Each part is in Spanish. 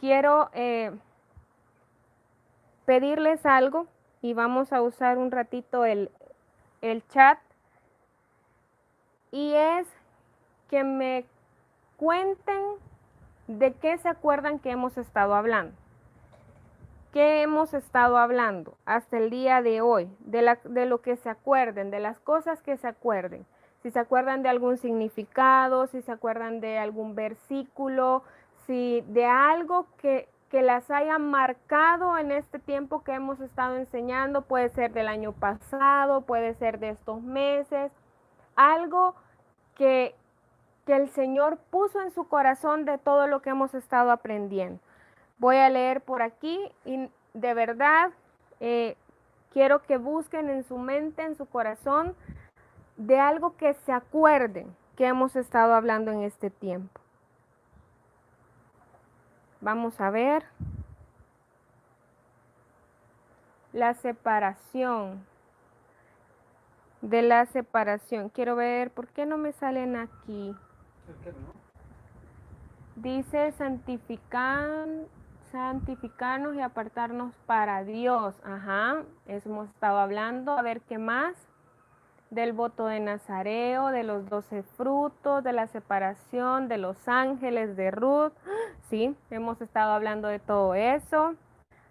quiero pedirles algo y vamos a usar un ratito el chat, y es que me cuenten de qué se acuerdan que hemos estado hablando. ¿Qué hemos estado hablando hasta el día de hoy? De lo que se acuerden, de las cosas que se acuerden. Si se acuerdan de algún significado, si se acuerdan de algún versículo, si de algo que las haya marcado en este tiempo que hemos estado enseñando, puede ser del año pasado, puede ser de estos meses, algo que el Señor puso en su corazón de todo lo que hemos estado aprendiendo. Voy a leer por aquí y de verdad quiero que busquen en su mente, en su corazón, de algo que se acuerden que hemos estado hablando en este tiempo. Vamos a ver. La separación. De la separación. Quiero ver, ¿por qué no me salen aquí? Dice santificarnos y apartarnos para Dios. Ajá, eso hemos estado hablando. A ver, ¿qué más? Del voto de Nazareo, de los 12 frutos, de la separación, de los ángeles de Ruth. Sí, hemos estado hablando de todo eso.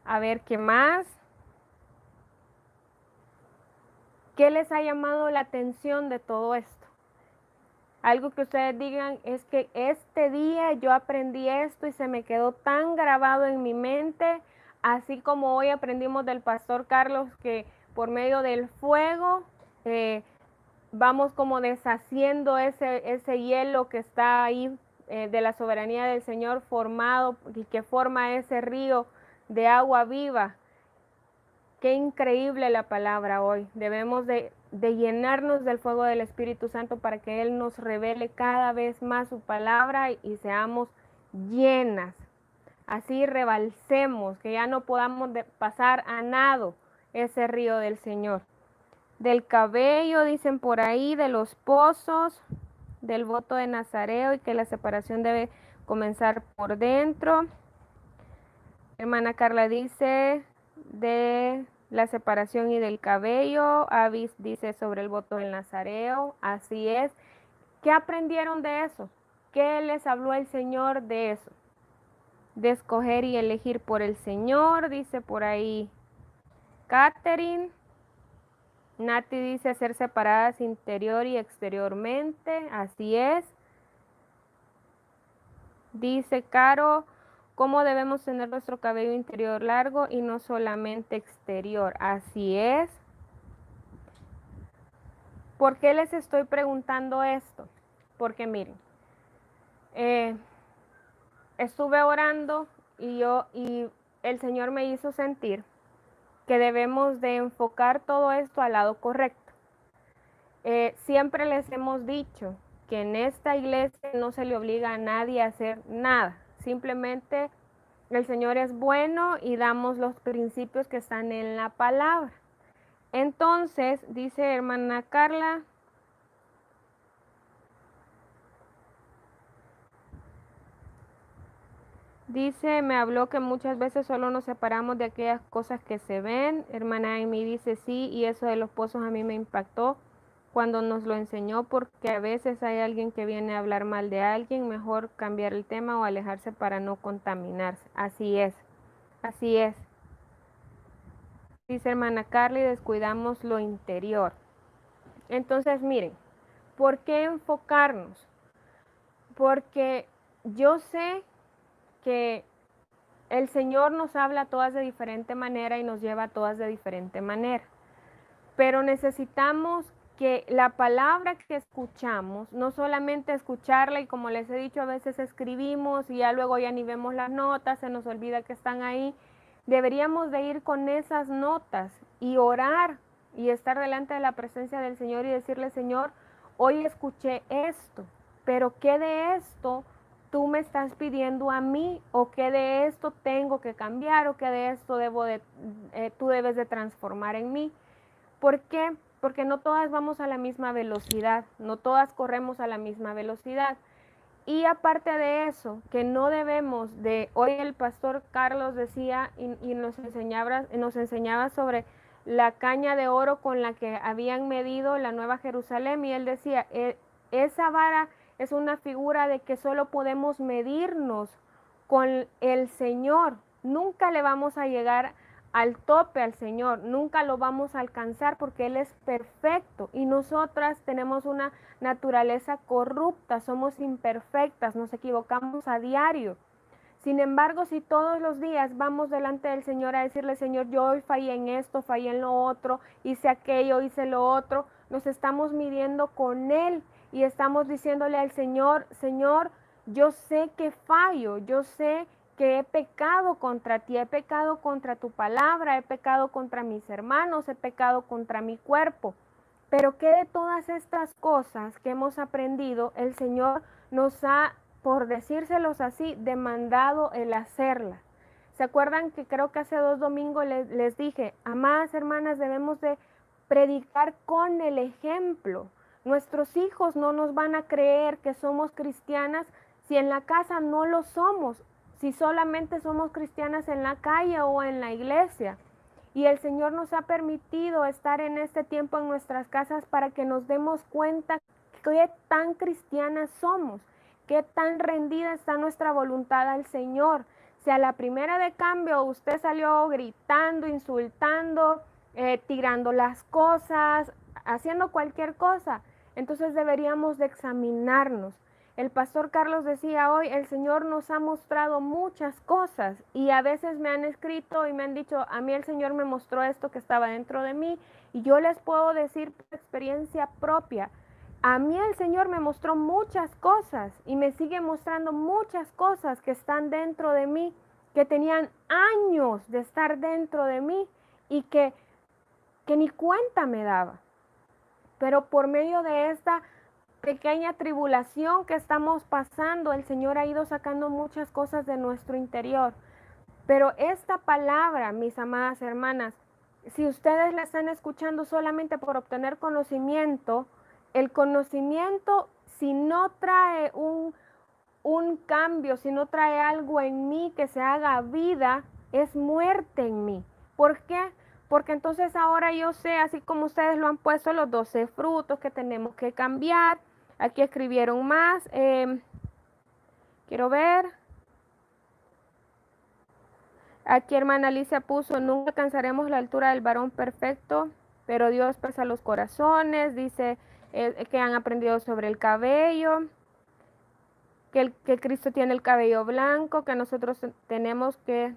A ver, ¿qué más? ¿Qué les ha llamado la atención de todo esto? Algo que ustedes digan es que este día yo aprendí esto y se me quedó tan grabado en mi mente, así como hoy aprendimos del pastor Carlos que por medio del fuego vamos como deshaciendo ese hielo que está ahí de la soberanía del Señor formado y que forma ese río de agua viva. Qué increíble la palabra hoy. Debemos de llenarnos del fuego del Espíritu Santo para que Él nos revele cada vez más su palabra y seamos llenas. Así rebalsemos, que ya no podamos pasar a nado ese río del Señor. Del cabello, dicen por ahí, de los pozos, del voto de Nazareo y que la separación debe comenzar por dentro. Hermana Carla dice de la separación y del cabello. Avis dice sobre el voto del Nazareo. Así es. ¿Qué aprendieron de eso? ¿Qué les habló el Señor de eso? De escoger y elegir por el Señor, dice por ahí Catherine. Nati dice ser separadas interior y exteriormente. Así es. Dice Caro, ¿cómo debemos tener nuestro cabello interior largo y no solamente exterior? Así es. ¿Por qué les estoy preguntando esto? Porque miren, estuve orando y el Señor me hizo sentir que debemos de enfocar todo esto al lado correcto. Siempre les hemos dicho que en esta iglesia no se le obliga a nadie a hacer nada. Simplemente el Señor es bueno y damos los principios que están en la palabra. Entonces, dice hermana Carla, dice, me habló que muchas veces solo nos separamos de aquellas cosas que se ven. Hermana Amy dice, sí, y eso de los pozos a mí me impactó cuando nos lo enseñó, porque a veces hay alguien que viene a hablar mal de alguien, mejor cambiar el tema o alejarse para no contaminarse. Así es, así es. Dice hermana Carly, descuidamos lo interior. Entonces, miren, ¿por qué enfocarnos? Porque yo sé que el Señor nos habla a todas de diferente manera y nos lleva a todas de diferente manera. Pero necesitamos que la palabra que escuchamos, no solamente escucharla y como les he dicho, a veces escribimos y ya luego ya ni vemos las notas, se nos olvida que están ahí. Deberíamos de ir con esas notas y orar y estar delante de la presencia del Señor y decirle, Señor, hoy escuché esto, pero ¿qué de esto tú me estás pidiendo a mí? ¿O qué de esto tengo que cambiar? ¿O qué de esto tú debes de transformar en mí? ¿Por qué? Porque no todas vamos a la misma velocidad, no todas corremos a la misma velocidad. Y aparte de eso, que no debemos de, hoy el pastor Carlos decía y nos enseñaba sobre la caña de oro con la que habían medido la Nueva Jerusalén, y él decía, esa vara es una figura de que solo podemos medirnos con el Señor. Nunca le vamos a llegar al tope al Señor, nunca lo vamos a alcanzar porque Él es perfecto y nosotras tenemos una naturaleza corrupta, somos imperfectas, nos equivocamos a diario. Sin embargo, si todos los días vamos delante del Señor a decirle, Señor, yo hoy fallé en esto, fallé en lo otro, hice aquello, hice lo otro, nos estamos midiendo con Él y estamos diciéndole al Señor, Señor, yo sé que fallo, yo sé que he pecado contra ti, he pecado contra tu palabra, he pecado contra mis hermanos, he pecado contra mi cuerpo. Pero que de todas estas cosas que hemos aprendido, el Señor nos ha, por decírselos así, demandado el hacerla. ¿Se acuerdan que creo que hace 2 domingos les dije, amadas hermanas, debemos de predicar con el ejemplo? Nuestros hijos no nos van a creer que somos cristianas si en la casa no lo somos, si solamente somos cristianas en la calle o en la iglesia. Y el Señor nos ha permitido estar en este tiempo en nuestras casas para que nos demos cuenta qué tan cristianas somos, qué tan rendida está nuestra voluntad al Señor. Si a la primera de cambio usted salió gritando, insultando, tirando las cosas, haciendo cualquier cosa, entonces deberíamos de examinarnos. El pastor Carlos decía hoy, el Señor nos ha mostrado muchas cosas y a veces me han escrito y me han dicho, a mí el Señor me mostró esto que estaba dentro de mí y yo les puedo decir por experiencia propia, a mí el Señor me mostró muchas cosas y me sigue mostrando muchas cosas que están dentro de mí, que tenían años de estar dentro de mí y que ni cuenta me daba. Pero por medio de esta pequeña tribulación que estamos pasando, el Señor ha ido sacando muchas cosas de nuestro interior. Pero esta palabra, mis amadas hermanas, si ustedes la están escuchando solamente por obtener conocimiento, el conocimiento, si no trae un cambio, si no trae algo en mí que se haga vida, es muerte en mí. ¿Por qué? Porque entonces ahora yo sé, así como ustedes lo han puesto, los 12 frutos que tenemos que cambiar. Aquí escribieron más. Quiero ver. Aquí hermana Alicia puso, nunca alcanzaremos la altura del varón perfecto, pero Dios pesa los corazones. Dice que han aprendido sobre el cabello, que Cristo tiene el cabello blanco, que nosotros tenemos que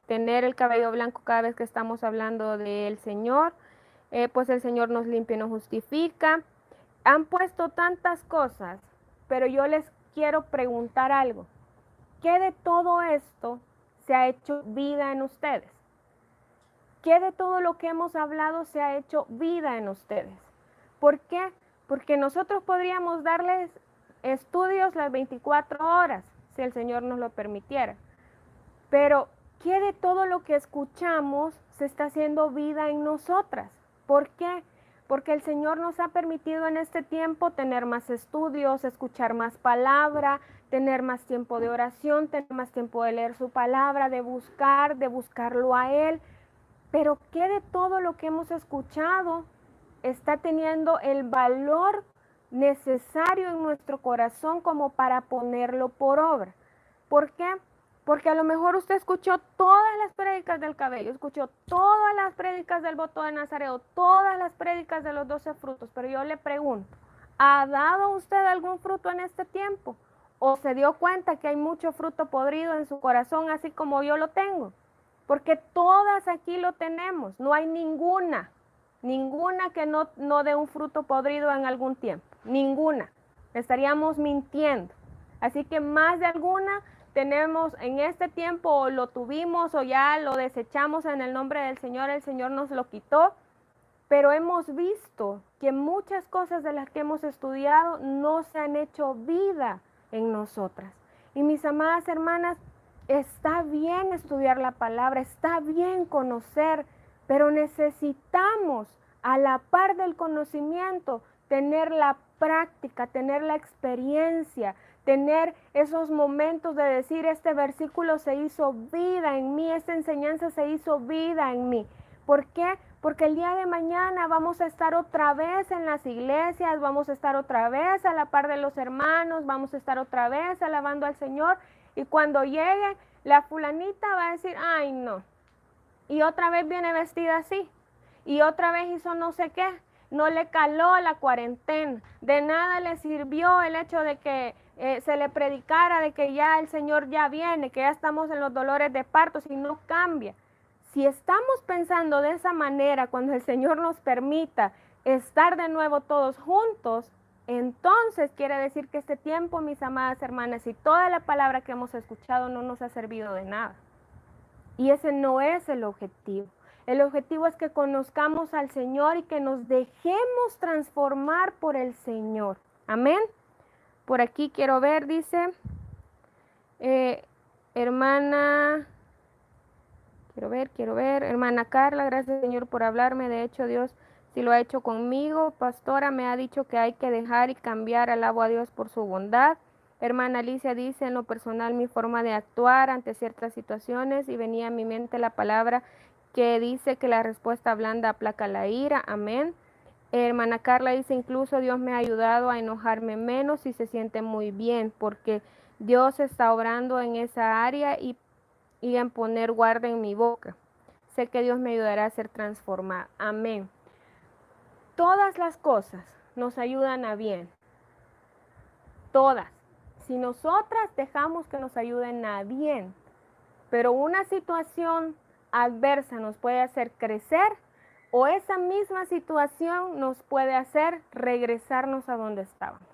tener el cabello blanco cada vez que estamos hablando del Señor. Pues el Señor nos limpia y nos justifica. Han puesto tantas cosas, pero yo les quiero preguntar algo. ¿Qué de todo esto se ha hecho vida en ustedes? ¿Qué de todo lo que hemos hablado se ha hecho vida en ustedes? ¿Por qué? Porque nosotros podríamos darles estudios las 24 horas, si el Señor nos lo permitiera. Pero, ¿qué de todo lo que escuchamos se está haciendo vida en nosotras? ¿Por qué? Porque el Señor nos ha permitido en este tiempo tener más estudios, escuchar más palabra, tener más tiempo de oración, tener más tiempo de leer su palabra, de buscarlo a Él. Pero ¿qué de todo lo que hemos escuchado está teniendo el valor necesario en nuestro corazón como para ponerlo por obra? ¿Por qué? Porque a lo mejor usted escuchó todas las prédicas del cabello, escuchó todas las prédicas del voto de Nazareo, todas las prédicas de los 12 frutos, pero yo le pregunto, ¿ha dado usted algún fruto en este tiempo? ¿O se dio cuenta que hay mucho fruto podrido en su corazón, así como yo lo tengo? Porque todas aquí lo tenemos, no hay ninguna que no dé un fruto podrido en algún tiempo, ninguna. Estaríamos mintiendo. Así que más de alguna tenemos en este tiempo, o lo tuvimos o ya lo desechamos en el nombre del Señor, el Señor nos lo quitó, pero hemos visto que muchas cosas de las que hemos estudiado no se han hecho vida en nosotras. Y mis amadas hermanas, está bien estudiar la palabra, está bien conocer, pero necesitamos a la par del conocimiento tener la práctica, tener la experiencia, tener esos momentos de decir, este versículo se hizo vida en mí, esta enseñanza se hizo vida en mí. ¿Por qué? Porque el día de mañana vamos a estar otra vez en las iglesias, vamos a estar otra vez a la par de los hermanos, vamos a estar otra vez alabando al Señor, y cuando llegue la fulanita va a decir, ay no, y otra vez viene vestida así, y otra vez hizo no sé qué, no le caló la cuarentena, de nada le sirvió el hecho de que se le predicara de que ya el Señor ya viene, que ya estamos en los dolores de parto, si no cambia. Si estamos pensando de esa manera, cuando el Señor nos permita estar de nuevo todos juntos, entonces quiere decir que este tiempo, mis amadas hermanas, y toda la palabra que hemos escuchado no nos ha servido de nada. Y ese no es el objetivo. El objetivo es que conozcamos al Señor y que nos dejemos transformar por el Señor. Amén. Por aquí quiero ver, dice, hermana, quiero ver, hermana Carla, gracias Señor por hablarme. De hecho, Dios sí lo ha hecho conmigo. Pastora me ha dicho que hay que dejar y cambiar. Alabo a Dios por su bondad. Hermana Alicia dice, en lo personal, mi forma de actuar ante ciertas situaciones, y venía a mi mente la palabra que dice que la respuesta blanda aplaca la ira. Amén. Hermana Carla dice, incluso Dios me ha ayudado a enojarme menos y se siente muy bien porque Dios está obrando en esa área y en poner guarda en mi boca. Sé que Dios me ayudará a ser transformada. Amén. Todas las cosas nos ayudan a bien. Todas. Si nosotras dejamos que nos ayuden a bien, pero una situación adversa nos puede hacer crecer, o esa misma situación nos puede hacer regresarnos a donde estábamos.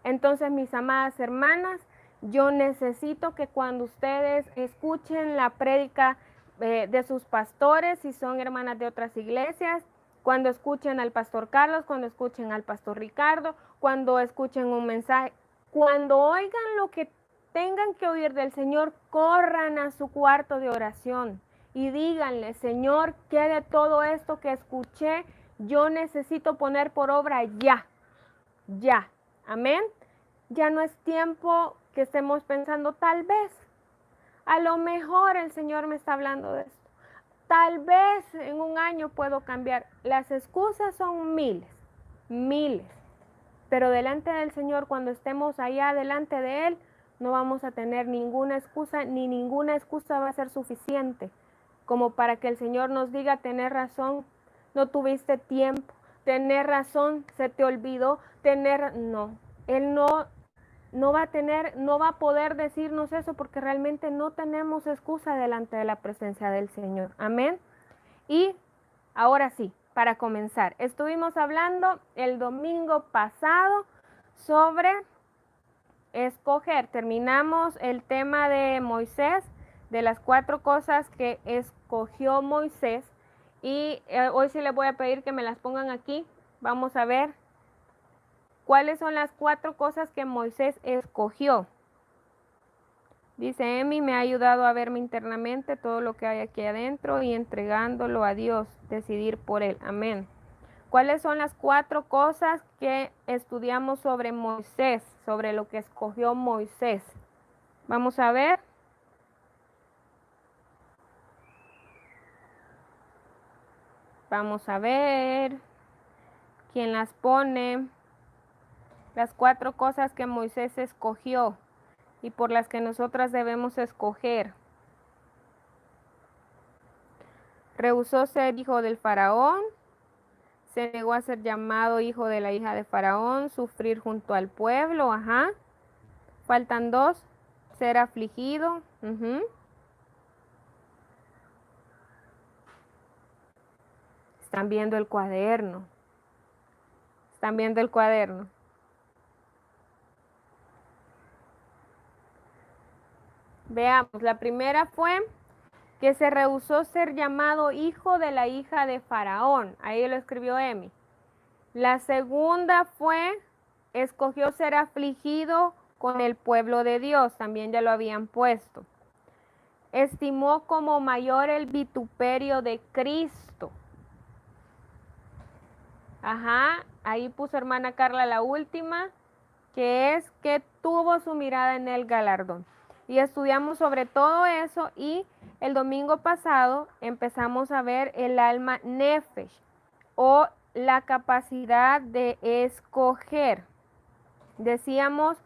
Entonces, mis amadas hermanas, yo necesito que cuando ustedes escuchen la prédica de sus pastores, si son hermanas de otras iglesias, cuando escuchen al pastor Carlos, cuando escuchen al pastor Ricardo, cuando escuchen un mensaje, cuando oigan lo que tengan que oír del Señor, corran a su cuarto de oración y díganle, Señor, ¿qué de todo esto que escuché yo necesito poner por obra ya? Ya. Amén. Ya no es tiempo que estemos pensando, tal vez, a lo mejor el Señor me está hablando de esto. Tal vez en un año puedo cambiar. Las excusas son miles, miles. Pero delante del Señor, cuando estemos allá delante de Él, no vamos a tener ninguna excusa, ni ninguna excusa va a ser suficiente como para que el Señor nos diga, tenés razón, no tuviste tiempo, tenés razón, se te olvidó, no. Él no va a poder decirnos eso porque realmente no tenemos excusa delante de la presencia del Señor. Amén. Y ahora sí, para comenzar, estuvimos hablando el domingo pasado sobre escoger. Terminamos el tema de Moisés, de las 4 cosas que escogió Moisés. Y hoy sí les voy a pedir que me las pongan aquí. Vamos a ver cuáles son las 4 cosas que Moisés escogió. Dice Emi, me ha ayudado a verme internamente todo lo que hay aquí adentro y entregándolo a Dios, decidir por Él. Amén. ¿Cuáles son las 4 cosas que estudiamos sobre Moisés, sobre lo que escogió Moisés? Vamos a ver. Vamos a ver quién las pone. Las 4 cosas que Moisés escogió y por las que nosotras debemos escoger. Rehusó ser hijo del faraón. Se negó a ser llamado hijo de la hija de Faraón, sufrir junto al pueblo, ajá. Faltan 2, ser afligido. Están viendo el cuaderno. Están viendo el cuaderno. Veamos, la primera fue que se rehusó ser llamado hijo de la hija de Faraón. Ahí lo escribió Emi. La segunda fue, escogió ser afligido con el pueblo de Dios. También ya lo habían puesto. Estimó como mayor el vituperio de Cristo. Ajá, ahí puso hermana Carla la última, que es que mantuvo su mirada en el galardón. Y estudiamos sobre todo eso y el domingo pasado empezamos a ver el alma nefesh o la capacidad de escoger. Decíamos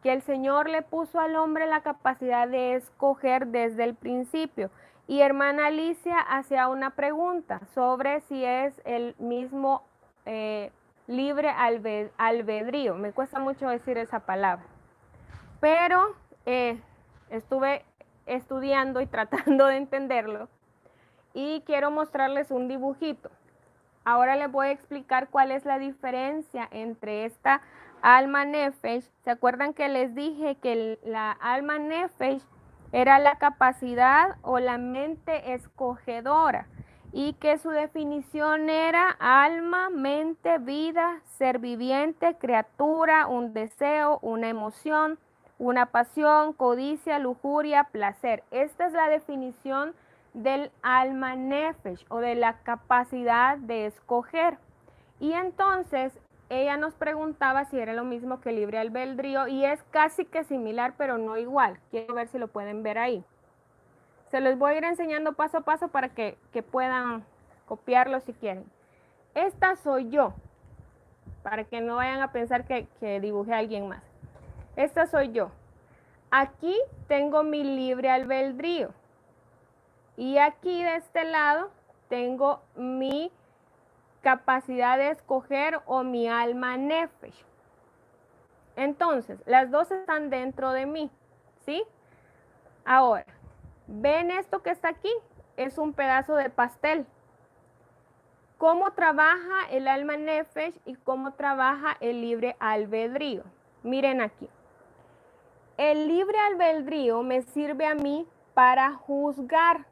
que el Señor le puso al hombre la capacidad de escoger desde el principio. Y hermana Alicia hacía una pregunta sobre si es el mismo libre albedrío. Me cuesta mucho decir esa palabra. Pero estuve estudiando y tratando de entenderlo. Y quiero mostrarles un dibujito. Ahora les voy a explicar cuál es la diferencia entre esta alma nefesh. ¿Se acuerdan que les dije que la alma nefesh era la capacidad o la mente escogedora y que su definición era alma, mente, vida, ser viviente, criatura, un deseo, una emoción, una pasión, codicia, lujuria, placer? Esta es la definición del alma nefesh o de la capacidad de escoger. Y entonces ella nos preguntaba si era lo mismo que libre albedrío y es casi que similar pero no igual. Quiero ver si lo pueden ver ahí. Se los voy a ir enseñando paso a paso para que puedan copiarlo si quieren. Esta soy yo, para que no vayan a pensar que dibujé a alguien más. Esta soy yo. Aquí tengo mi libre albedrío. Y aquí de este lado tengo mi capacidad de escoger o mi alma nefesh. Entonces, las dos están dentro de mí, ¿sí? Ahora, ¿ven esto que está aquí? Es un pedazo de pastel. ¿Cómo trabaja el alma nefesh y cómo trabaja el libre albedrío? Miren aquí. El libre albedrío me sirve a mí para juzgar.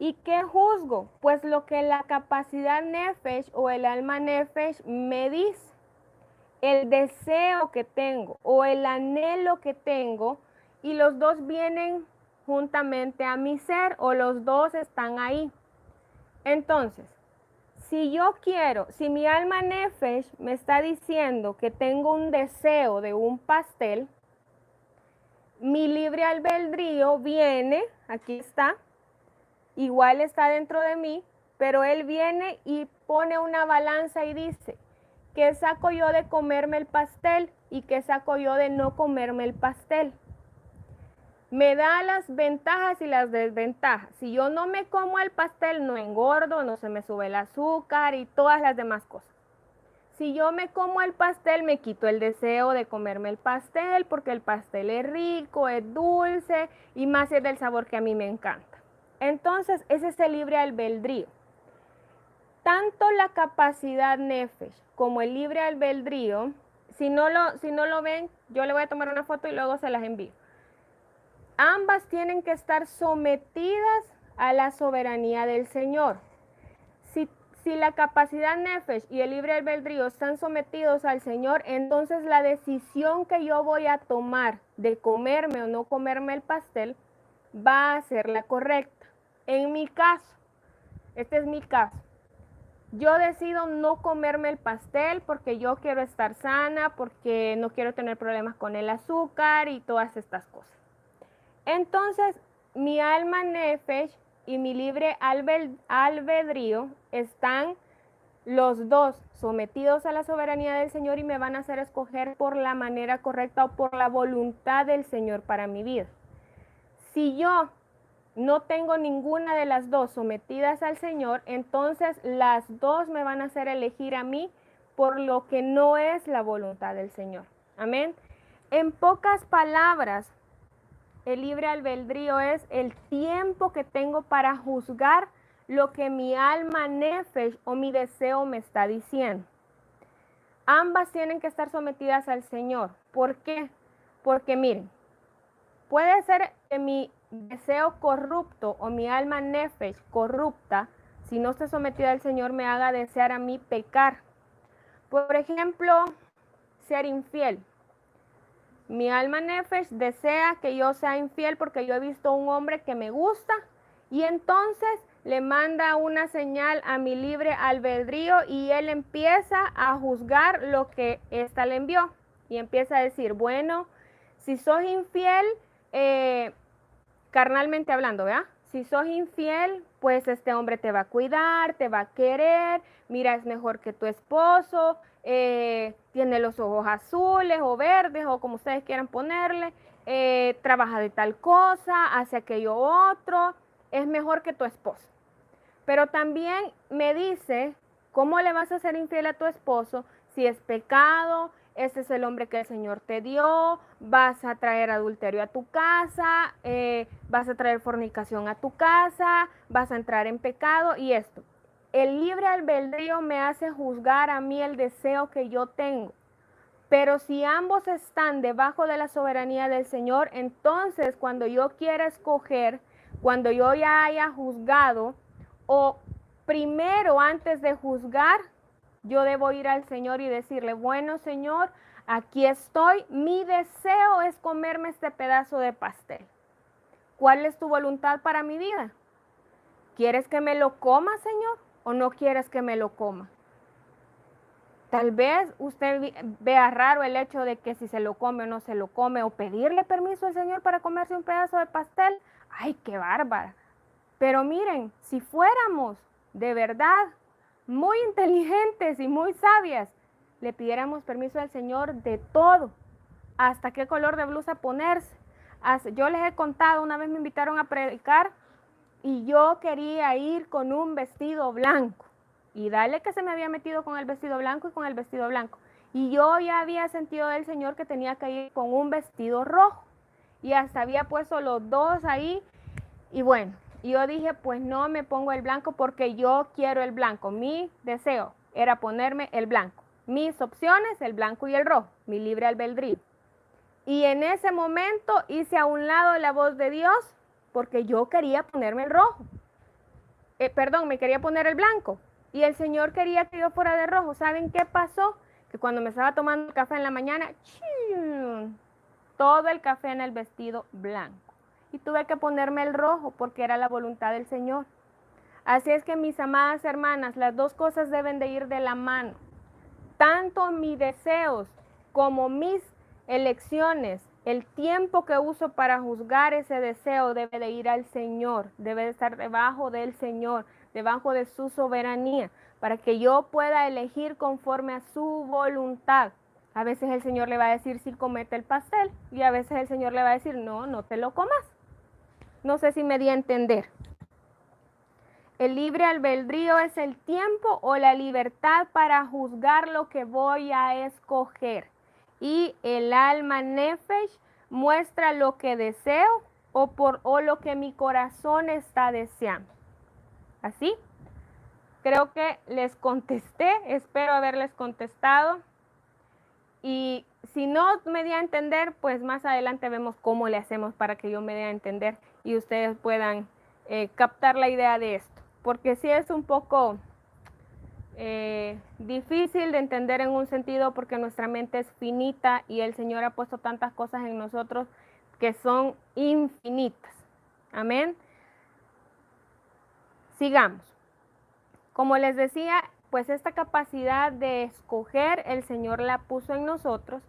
¿Y qué juzgo? Pues lo que la capacidad nefesh o el alma nefesh me dice. El deseo que tengo o el anhelo que tengo, y los dos vienen juntamente a mi ser o los dos están ahí. Entonces, si yo quiero, si mi alma nefesh me está diciendo que tengo un deseo de un pastel, mi libre albedrío viene, aquí está, igual está dentro de mí, pero él viene y pone una balanza y dice, ¿qué saco yo de comerme el pastel y qué saco yo de no comerme el pastel? Me da las ventajas y las desventajas. Si yo no me como el pastel, no engordo, no se me sube el azúcar y todas las demás cosas. Si yo me como el pastel, me quito el deseo de comerme el pastel porque el pastel es rico, es dulce y más es del sabor que a mí me encanta. Entonces, ese es el libre albedrío. Tanto la capacidad nefesh como el libre albedrío, si no lo ven, yo le voy a tomar una foto y luego se las envío. Ambas tienen que estar sometidas a la soberanía del Señor. Si la capacidad nefesh y el libre albedrío están sometidos al Señor, entonces la decisión que yo voy a tomar de comerme o no comerme el pastel va a ser la correcta. En mi caso, este es mi caso. Yo decido no comerme el pastel porque yo quiero estar sana, porque no quiero tener problemas con el azúcar y todas estas cosas. Entonces, mi alma nefesh y mi libre albedrío están los dos sometidos a la soberanía del Señor y me van a hacer escoger por la manera correcta o por la voluntad del Señor para mi vida. Si yo no tengo ninguna de las dos sometidas al Señor, entonces las dos me van a hacer elegir a mí por lo que no es la voluntad del Señor. Amén. En pocas palabras, el libre albedrío es el tiempo que tengo para juzgar lo que mi alma nefesh o mi deseo me está diciendo. Ambas tienen que estar sometidas al Señor. ¿Por qué? Porque miren, puede ser que mi deseo corrupto o mi alma nefesh corrupta, si no está sometida al Señor, me haga desear a mí pecar. Por ejemplo, ser infiel. Mi alma nefesh desea que yo sea infiel porque yo he visto a un hombre que me gusta y entonces le manda una señal a mi libre albedrío y él empieza a juzgar lo que ésta le envió. y empieza a decir, bueno, si sos infiel, carnalmente hablando, ¿verdad? Si sos infiel, pues este hombre te va a cuidar, te va a querer, mira, es mejor que tu esposo, tiene los ojos azules o verdes o como ustedes quieran ponerle, trabaja de tal cosa, hace aquello otro, es mejor que tu esposo. Pero también me dice, ¿cómo le vas a ser infiel a tu esposo si es pecado? Ese es el hombre que el Señor te dio, vas a traer adulterio a tu casa, vas a traer fornicación a tu casa, vas a entrar en pecado y esto. El libre albedrío me hace juzgar a mí el deseo que yo tengo. Pero si ambos están debajo de la soberanía del Señor, entonces cuando yo quiera escoger, cuando yo ya haya juzgado, o primero antes de juzgar, yo debo ir al Señor y decirle, bueno Señor, aquí estoy, mi deseo es comerme este pedazo de pastel. ¿Cuál es tu voluntad para mi vida? ¿Quieres que me lo coma, Señor, o no quieres que me lo coma? Tal vez usted vea raro el hecho de que si se lo come o no se lo come, o pedirle permiso al Señor para comerse un pedazo de pastel. ¡Ay, qué bárbara! Pero miren, si fuéramos de verdad muy inteligentes y muy sabias, le pidiéramos permiso al Señor de todo, hasta qué color de blusa ponerse. Yo les he contado, una vez me invitaron a predicar y yo quería ir con un vestido blanco. Y dale que se me había metido con el vestido blanco y con el vestido blanco. Y yo ya había sentido del Señor que tenía que ir con un vestido rojo. Y hasta había puesto los dos ahí. Y bueno, yo dije, pues no me pongo el blanco porque yo quiero el blanco. Mi deseo era ponerme el blanco. Mis opciones, el blanco y el rojo. Mi libre albedrío. Y en ese momento hice a un lado la voz de Dios porque yo quería ponerme el rojo. Perdón, me quería poner el blanco. Y el Señor quería que yo fuera de rojo. ¿Saben qué pasó? Que cuando me estaba tomando el café en la mañana, todo el café en el vestido blanco. Y tuve que ponerme el rojo porque era la voluntad del Señor. Así es que mis amadas hermanas, las dos cosas deben de ir de la mano. Tanto mis deseos como mis elecciones, el tiempo que uso para juzgar ese deseo debe de ir al Señor, debe de estar debajo del Señor, debajo de su soberanía, para que yo pueda elegir conforme a su voluntad. A veces el Señor le va a decir sí, comete el pastel, y a veces el Señor le va a decir no, no te lo comas. No sé si me di a entender. El libre albedrío es el tiempo o la libertad para juzgar lo que voy a escoger. Y el alma nefesh muestra lo que deseo o lo que mi corazón está deseando. ¿Así? Creo que les contesté, espero haberles contestado. Y si no me di a entender, pues más adelante vemos cómo le hacemos para que yo me dé a entender y ustedes puedan captar la idea de esto. Porque sí es un poco difícil de entender en un sentido porque nuestra mente es finita y el Señor ha puesto tantas cosas en nosotros que son infinitas. Amén. Sigamos. Como les decía, pues esta capacidad de escoger el Señor la puso en nosotros.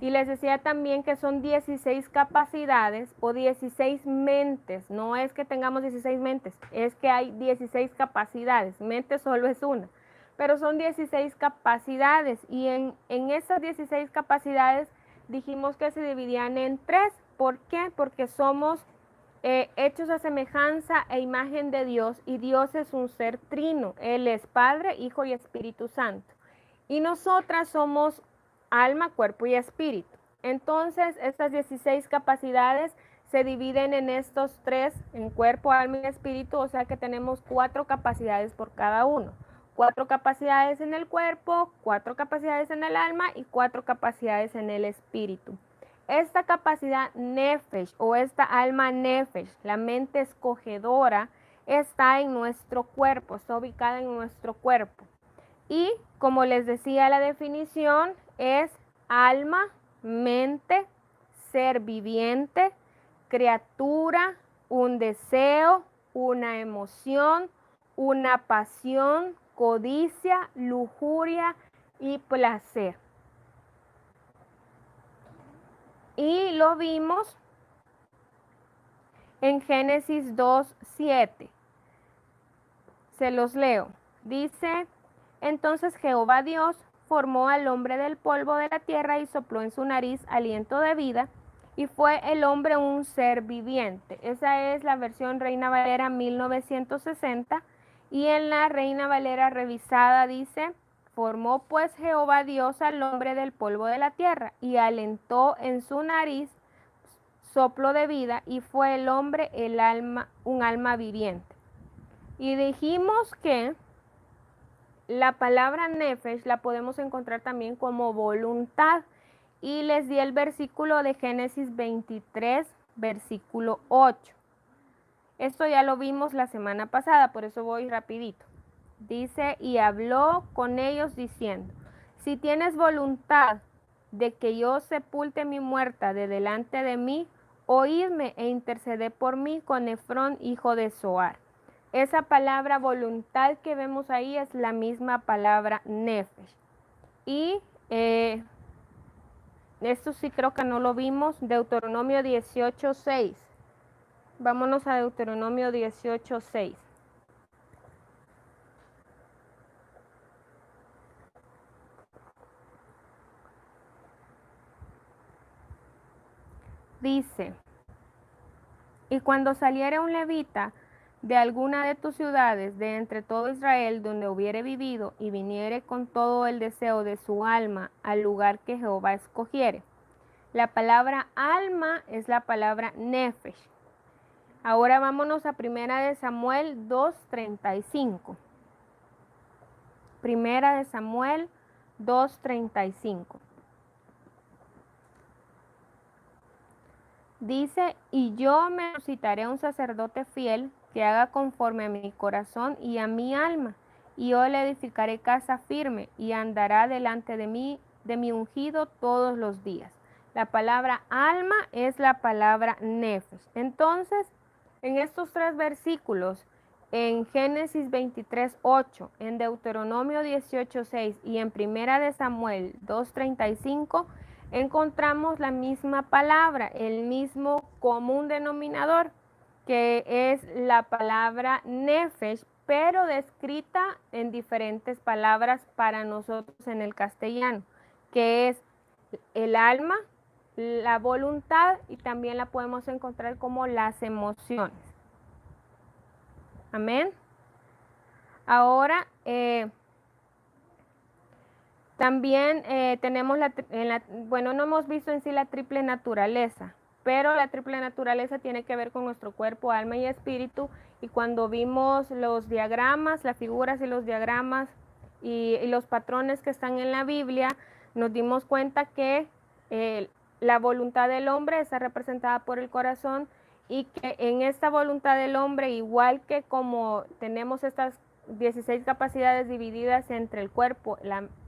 Y les decía también que son 16 capacidades o 16 mentes. No es que tengamos 16 mentes, es que hay 16 capacidades. Mente solo es una. Pero son 16 capacidades. Y en esas 16 capacidades dijimos que se dividían en tres. ¿Por qué? Porque somos hechos a semejanza e imagen de Dios. Y Dios es un ser trino. Él es Padre, Hijo y Espíritu Santo. Y nosotras somos alma, cuerpo y espíritu. Entonces, estas 16 capacidades se dividen en estos tres, en cuerpo, alma y espíritu, o sea que tenemos 4 capacidades por cada uno. 4 capacidades en el cuerpo, 4 capacidades en el alma y 4 capacidades en el espíritu. Esta capacidad nefesh o esta alma nefesh, la mente escogedora, está en nuestro cuerpo, está ubicada en nuestro cuerpo. Y como les decía, la definición es alma, mente, ser viviente, criatura, un deseo, una emoción, una pasión, codicia, lujuria y placer. Y lo vimos en Génesis 2:7. Se los leo. Dice, entonces Jehová Dios formó al hombre del polvo de la tierra y sopló en su nariz aliento de vida, y fue el hombre un ser viviente. Esa es la versión Reina Valera 1960, y en la Reina Valera revisada dice, formó pues Jehová Dios al hombre del polvo de la tierra y alentó en su nariz soplo de vida, y fue el hombre un alma viviente. Y dijimos que la palabra nefesh la podemos encontrar también como voluntad. Y les di el versículo de Génesis 23, versículo 8. Esto ya lo vimos la semana pasada, por eso voy rapidito. Dice, y habló con ellos diciendo, si tienes voluntad de que yo sepulte mi muerta de delante de mí, oídme e interceded por mí con Efrón, hijo de Zoar. Esa palabra voluntad que vemos ahí es la misma palabra nefesh. Y esto sí creo que no lo vimos, Deuteronomio 18:6. Vámonos a Deuteronomio 18:6. Dice, y cuando saliere un levita de alguna de tus ciudades, de entre todo Israel, donde hubiere vivido, y viniere con todo el deseo de su alma al lugar que Jehová escogiere. La palabra alma es la palabra nefesh. Ahora vámonos a Primera de Samuel 2:35. Primera de Samuel 2:35. Dice, y yo me suscitaré un sacerdote fiel que haga conforme a mi corazón y a mi alma, y yo le edificaré casa firme y andará delante de mi ungido todos los días. La palabra alma es la palabra nefesh. Entonces, en estos tres versículos, en Génesis 23:8, en Deuteronomio 18:6 y en Primera de Samuel 2:35, encontramos la misma palabra, el mismo común denominador, que es la palabra nefesh, pero descrita en diferentes palabras para nosotros en el castellano, que es el alma, la voluntad, y también la podemos encontrar como las emociones. Amén. Ahora, también tenemos bueno, no hemos visto en sí la triple naturaleza, pero la triple naturaleza tiene que ver con nuestro cuerpo, alma y espíritu. Y cuando vimos los diagramas, las figuras y los diagramas y los patrones que están en la Biblia, nos dimos cuenta que la voluntad del hombre está representada por el corazón, y que en esta voluntad del hombre, igual que como tenemos estas 16 capacidades divididas entre el cuerpo,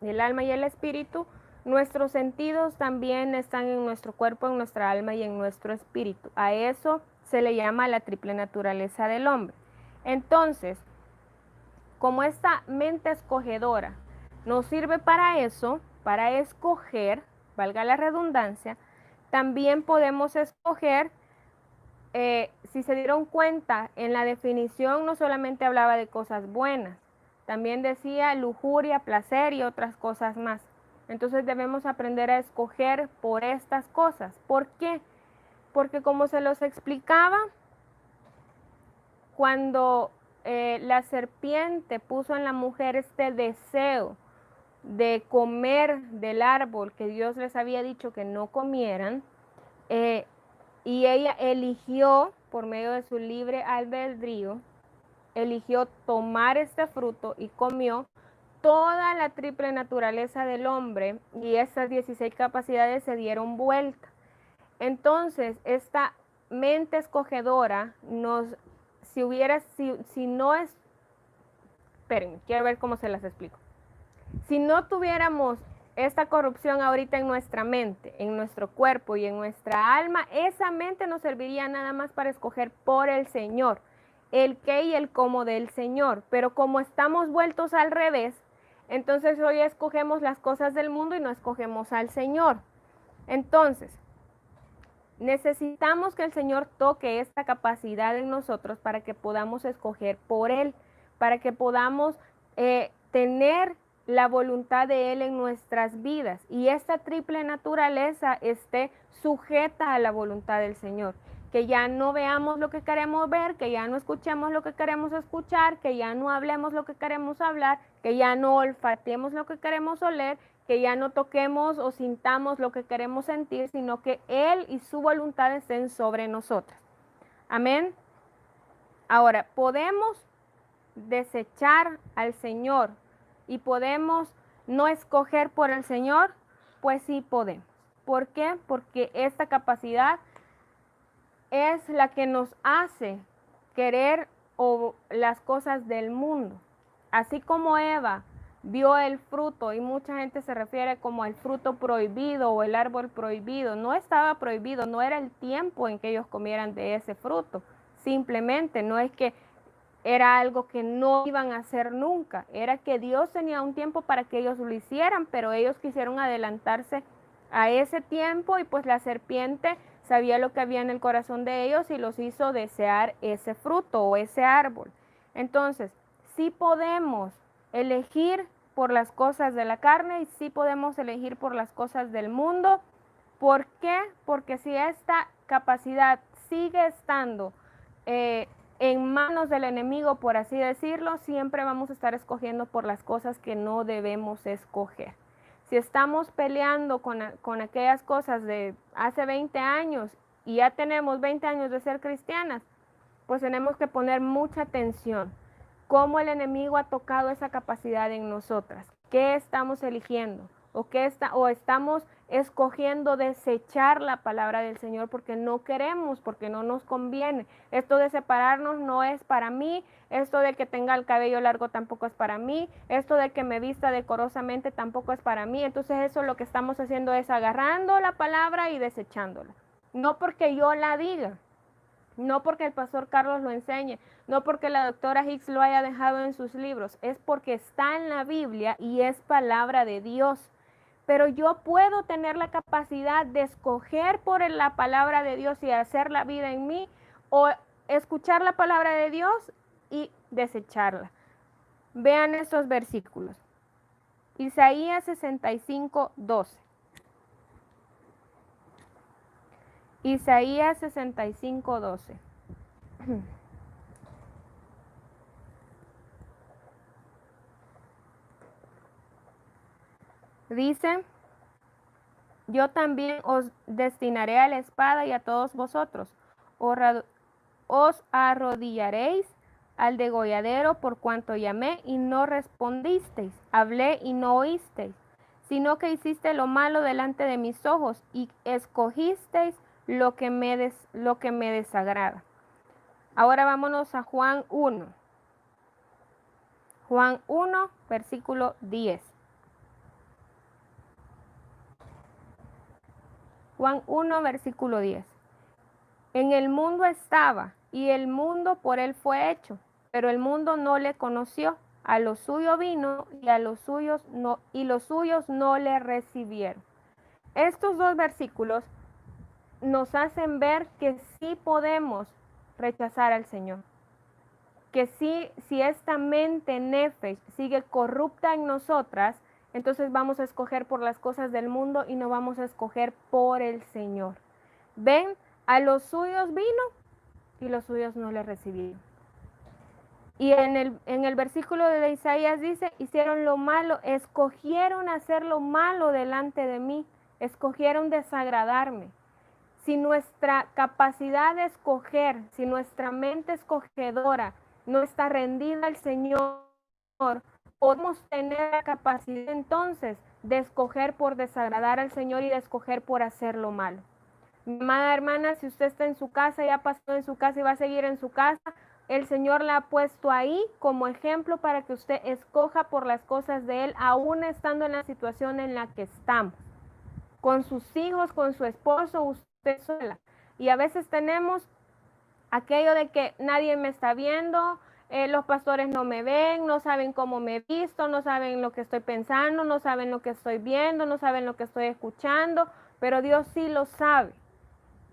el alma y el espíritu, nuestros sentidos también están en nuestro cuerpo, en nuestra alma y en nuestro espíritu. A eso se le llama la triple naturaleza del hombre. Entonces, como esta mente escogedora nos sirve para eso, para escoger, valga la redundancia, también podemos escoger. Si se dieron cuenta, en la definición no solamente hablaba de cosas buenas, también decía lujuria, placer y otras cosas más. Entonces debemos aprender a escoger por estas cosas. ¿Por qué? Porque como se los explicaba, cuando la serpiente puso en la mujer este deseo de comer del árbol que Dios les había dicho que no comieran, y ella eligió, por medio de su libre albedrío, eligió tomar este fruto y comió, toda la triple naturaleza del hombre y estas 16 capacidades se dieron vuelta. Entonces, esta mente escogedora si no es, espérenme, quiero ver cómo se las explico. Si no tuviéramos esta corrupción ahorita en nuestra mente, en nuestro cuerpo y en nuestra alma, esa mente nos serviría nada más para escoger por el Señor, el qué y el cómo del Señor. Pero como estamos vueltos al revés, entonces hoy escogemos las cosas del mundo y no escogemos al Señor. Entonces, Necesitamos que el Señor toque esta capacidad en nosotros para que podamos escoger por Él, para que podamos tener la voluntad de Él en nuestras vidas y esta triple naturaleza esté sujeta a la voluntad del Señor. Que ya no veamos lo que queremos ver, que ya no escuchemos lo que queremos escuchar, que ya no hablemos lo que queremos hablar, que ya no olfateemos lo que queremos oler, que ya no toquemos o sintamos lo que queremos sentir, sino que Él y su voluntad estén sobre nosotros. Amén. Ahora, podemos desechar al Señor y podemos no escoger por el Señor, pues sí podemos. ¿Por qué? Porque esta capacidad es la que nos hace querer las cosas del mundo. Así como Eva vio el fruto, y mucha gente se refiere como el fruto prohibido o el árbol prohibido. No estaba prohibido, no era el tiempo en que ellos comieran de ese fruto. Simplemente no es que era algo que no iban a hacer nunca, era que Dios tenía un tiempo para que ellos lo hicieran, pero ellos quisieron adelantarse a ese tiempo y pues la serpiente sabía lo que había en el corazón de ellos y los hizo desear ese fruto o ese árbol. Entonces, sí podemos elegir por las cosas de la carne y sí podemos elegir por las cosas del mundo. ¿Por qué? Porque si esta capacidad sigue estando en manos del enemigo, por así decirlo, siempre vamos a estar escogiendo por las cosas que no debemos escoger. Si estamos peleando con aquellas cosas de hace 20 años y ya tenemos 20 años de ser cristianas, pues tenemos que poner mucha atención. ¿Cómo el enemigo ha tocado esa capacidad en nosotras? ¿Qué estamos eligiendo? ¿O estamos escogiendo desechar la palabra del Señor porque no queremos, porque no nos conviene? Esto de separarnos no es para mí, esto de que tenga el cabello largo tampoco es para mí, esto de que me vista decorosamente tampoco es para mí. Entonces eso lo que estamos haciendo es agarrando la palabra y desechándola. No porque yo la diga, no porque el pastor Carlos lo enseñe, no porque la doctora Hicks lo haya dejado en sus libros, es porque está en la Biblia y es palabra de Dios. Pero yo puedo tener la capacidad de escoger por la palabra de Dios y hacer la vida en mí, o escuchar la palabra de Dios y desecharla. Vean estos versículos. Isaías 65, 12. Isaías 65, 12. Dice: yo también os destinaré a la espada y a todos vosotros. Os arrodillaréis al degolladero por cuanto llamé y no respondisteis, hablé y no oísteis, sino que hiciste lo malo delante de mis ojos y escogisteis lo que me desagrada. Ahora vámonos a Juan 1. Juan 1, versículo 10. Juan 1, versículo 10. En el mundo estaba, y el mundo por él fue hecho, pero el mundo no le conoció. A lo suyo vino, y los suyos no le recibieron. Estos dos versículos nos hacen ver que sí podemos rechazar al Señor. Que si esta mente nefesh sigue corrupta en nosotras, entonces vamos a escoger por las cosas del mundo y no vamos a escoger por el Señor. ¿Ven? A los suyos vino y los suyos no le recibieron. Y en el versículo de Isaías dice: hicieron lo malo, escogieron hacer lo malo delante de mí, escogieron desagradarme. Si nuestra capacidad de escoger, si nuestra mente escogedora no está rendida al Señor, podemos tener la capacidad entonces de escoger por desagradar al Señor y de escoger por hacer lo malo. Mi amada hermana, si usted está en su casa, ya pasó en su casa y va a seguir en su casa, el Señor la ha puesto ahí como ejemplo para que usted escoja por las cosas de Él, aún estando en la situación en la que estamos. Con sus hijos, con su esposo, usted sola. Y a veces tenemos aquello de que nadie me está viendo, los pastores no me ven, no saben cómo me he visto, no saben lo que estoy pensando, no saben lo que estoy viendo, no saben lo que estoy escuchando, pero Dios sí lo sabe.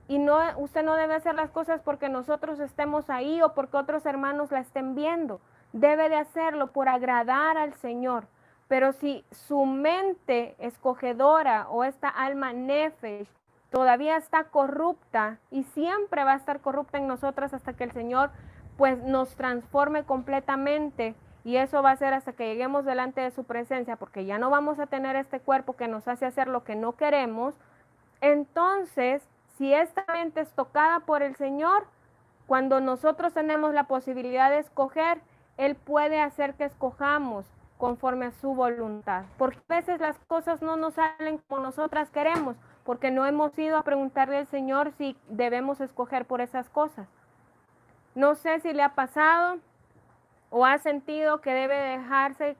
Y no, usted no debe hacer las cosas porque nosotros estemos ahí o porque otros hermanos la estén viendo. Debe de hacerlo por agradar al Señor. Pero si su mente escogedora o esta alma nefesh todavía está corrupta y siempre va a estar corrupta en nosotras hasta que el Señor pues nos transforme completamente, y eso va a ser hasta que lleguemos delante de su presencia, porque ya no vamos a tener este cuerpo que nos hace hacer lo que no queremos. Entonces, si esta mente es tocada por el Señor, cuando nosotros tenemos la posibilidad de escoger, Él puede hacer que escojamos conforme a su voluntad. Porque a veces las cosas no nos salen como nosotras queremos, porque no hemos ido a preguntarle al Señor si debemos escoger por esas cosas. No sé si le ha pasado o ha sentido que debe dejarse,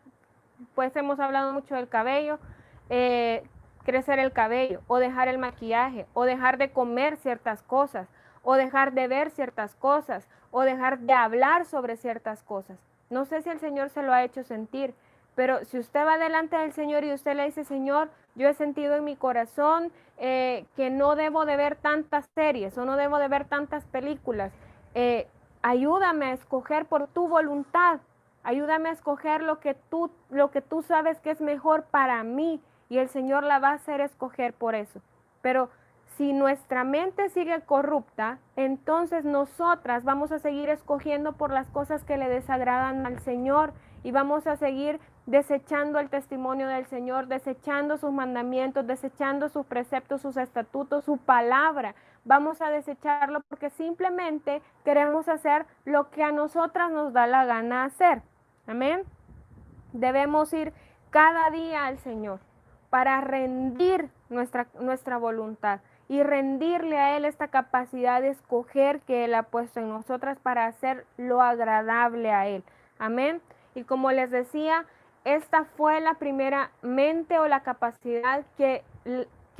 pues hemos hablado mucho del cabello, crecer el cabello, o dejar el maquillaje, o dejar de comer ciertas cosas, o dejar de ver ciertas cosas, o dejar de hablar sobre ciertas cosas. No sé si el Señor se lo ha hecho sentir, pero si usted va delante del Señor y usted le dice, Señor, yo he sentido en mi corazón que no debo de ver tantas series o no debo de ver tantas películas, ayúdame a escoger por tu voluntad, ayúdame a escoger lo que tú sabes que es mejor para mí, y el Señor la va a hacer escoger por eso. Pero si nuestra mente sigue corrupta, entonces nosotras vamos a seguir escogiendo por las cosas que le desagradan al Señor, y vamos a seguir desechando el testimonio del Señor, desechando sus mandamientos, desechando sus preceptos, sus estatutos, su palabra. Vamos a desecharlo porque simplemente queremos hacer lo que a nosotras nos da la gana hacer. Amén. Debemos ir cada día al Señor para rendir nuestra voluntad y rendirle a Él esta capacidad de escoger que Él ha puesto en nosotras para hacer lo agradable a Él. Amén. Y como les decía, esta fue la primera mente o la capacidad que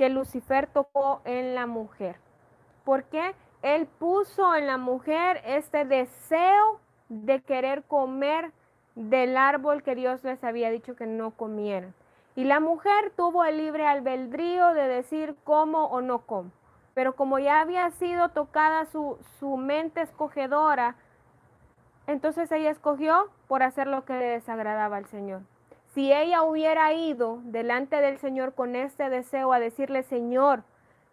Lucifer tocó en la mujer. ¿Por qué? Él puso en la mujer este deseo de querer comer del árbol que Dios les había dicho que no comieran. Y la mujer tuvo el libre albedrío de decir como o no como. Pero como ya había sido tocada su mente escogedora, entonces ella escogió por hacer lo que le desagradaba al Señor. Si ella hubiera ido delante del Señor con este deseo a decirle, Señor,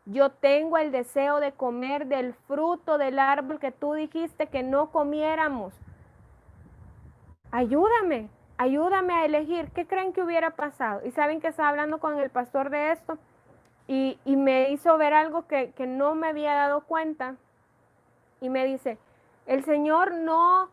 yo tengo el deseo de comer del fruto del árbol que tú dijiste que no comiéramos. Ayúdame a elegir. ¿Qué creen que hubiera pasado? Y saben que estaba hablando con el pastor de esto y me hizo ver algo que no me había dado cuenta. Y me dice, el Señor no,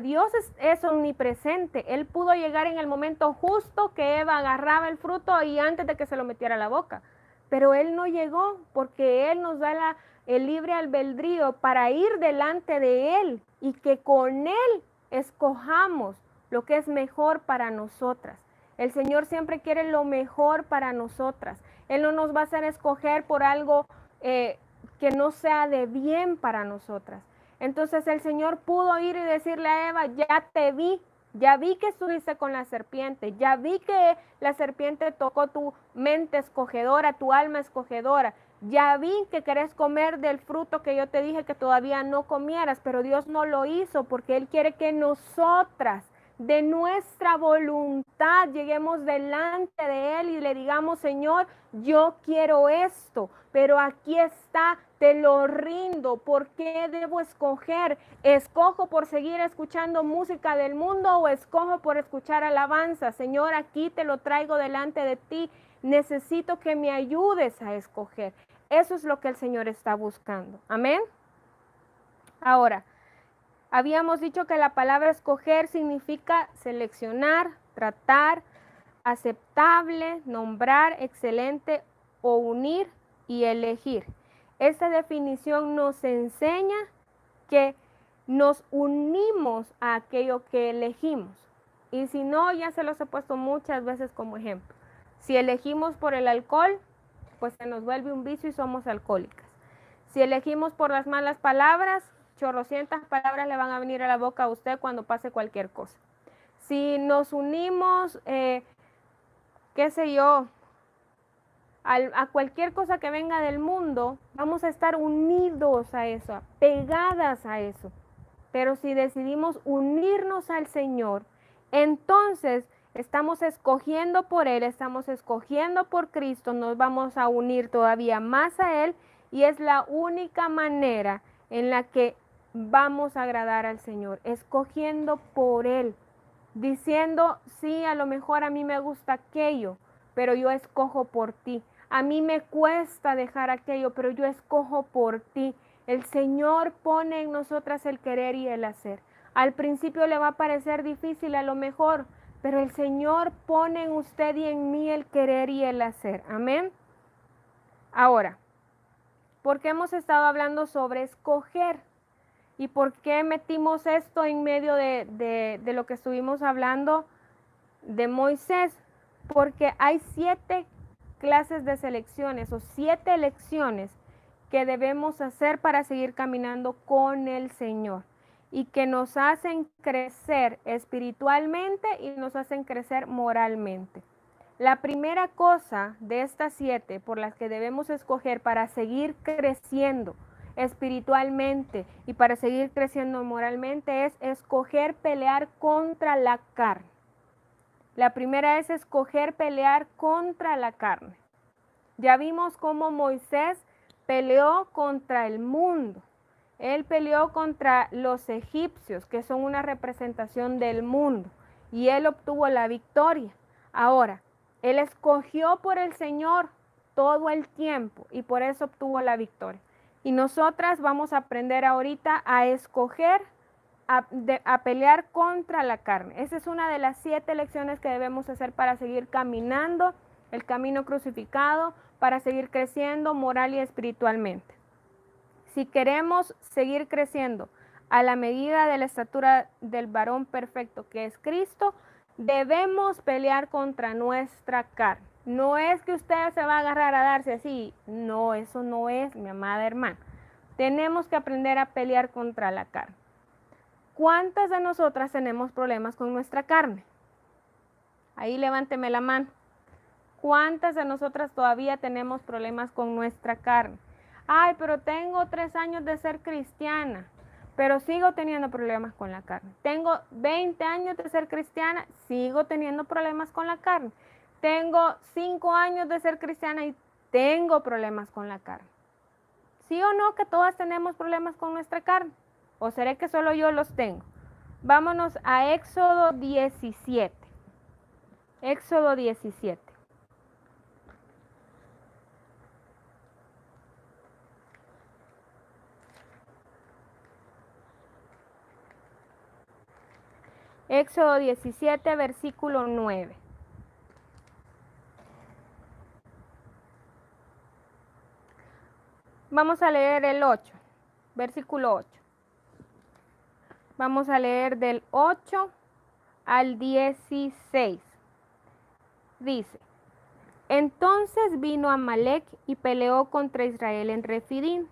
Dios es omnipresente. Él pudo llegar en el momento justo que Eva agarraba el fruto y antes de que se lo metiera a la boca. Pero Él no llegó porque Él nos da el libre albedrío para ir delante de Él y que con Él escojamos lo que es mejor para nosotras. El Señor siempre quiere lo mejor para nosotras. Él no nos va a hacer escoger por algo que no sea de bien para nosotras. Entonces el Señor pudo ir y decirle a Eva, ya vi que estuviste con la serpiente, ya vi que la serpiente tocó tu mente escogedora, tu alma escogedora, ya vi que querés comer del fruto que yo te dije que todavía no comieras, pero Dios no lo hizo porque Él quiere que nosotras, de nuestra voluntad, lleguemos delante de Él y le digamos, Señor, yo quiero esto, pero aquí está, te lo rindo. ¿Por qué debo escoger? ¿Escojo por seguir escuchando música del mundo o escojo por escuchar alabanza? Señor, aquí te lo traigo delante de ti. Necesito que me ayudes a escoger. Eso es lo que el Señor está buscando. Amén. Ahora, habíamos dicho que la palabra escoger significa seleccionar, tratar, aceptable, nombrar, excelente o unir y elegir. Esta definición nos enseña que nos unimos a aquello que elegimos. Y si no, ya se los he puesto muchas veces como ejemplo. Si elegimos por el alcohol, pues se nos vuelve un vicio y somos alcohólicas. Si elegimos por las malas palabras, chorrocientas palabras le van a venir a la boca a usted cuando pase cualquier cosa. Si nos unimos, qué sé yo, a cualquier cosa que venga del mundo, vamos a estar unidos a eso, pegadas a eso. Pero si decidimos unirnos al Señor, entonces estamos escogiendo por Él, estamos escogiendo por Cristo, nos vamos a unir todavía más a Él y es la única manera en la que vamos a agradar al Señor, escogiendo por Él, diciendo, sí, a lo mejor a mí me gusta aquello, pero yo escojo por ti. A mí me cuesta dejar aquello, pero yo escojo por ti. El Señor pone en nosotras el querer y el hacer. Al principio le va a parecer difícil a lo mejor, pero el Señor pone en usted y en mí el querer y el hacer. Amén. Ahora, ¿por qué hemos estado hablando sobre escoger? ¿Y por qué metimos esto en medio de lo que estuvimos hablando de Moisés? Porque hay 7 clases de selecciones o 7 elecciones que debemos hacer para seguir caminando con el Señor y que nos hacen crecer espiritualmente y nos hacen crecer moralmente. La primera cosa de estas 7 por las que debemos escoger para seguir creciendo espiritualmente y para seguir creciendo moralmente es escoger pelear contra la carne. La primera es escoger pelear contra la carne. Ya vimos cómo Moisés peleó contra el mundo. Él peleó contra los egipcios, que son una representación del mundo, y él obtuvo la victoria. Ahora, él escogió por el Señor todo el tiempo y por eso obtuvo la victoria. Y nosotras vamos a aprender ahorita a escoger a pelear contra la carne. Esa es una de las 7 lecciones que debemos hacer para seguir caminando el camino crucificado, para seguir creciendo moral y espiritualmente. Si queremos seguir creciendo a la medida de la estatura del varón perfecto que es Cristo, debemos pelear contra nuestra carne. No es que usted se va a agarrar a darse así. No, eso no es, mi amada hermana. Tenemos que aprender a pelear contra la carne. ¿Cuántas de nosotras tenemos problemas con nuestra carne? Ahí levánteme la mano. ¿Cuántas de nosotras todavía tenemos problemas con nuestra carne? Ay, pero tengo 3 años de ser cristiana, pero sigo teniendo problemas con la carne. Tengo 20 años de ser cristiana, sigo teniendo problemas con la carne. Tengo 5 años de ser cristiana y tengo problemas con la carne. ¿Sí o no que todas tenemos problemas con nuestra carne? ¿O será que solo yo los tengo? Vámonos a Éxodo 17. Éxodo 17. Éxodo 17, versículo 9. Vamos a leer el 8, versículo 8. Vamos a leer del 8 al 16. Dice, entonces vino Amalec y peleó contra Israel en Refidín.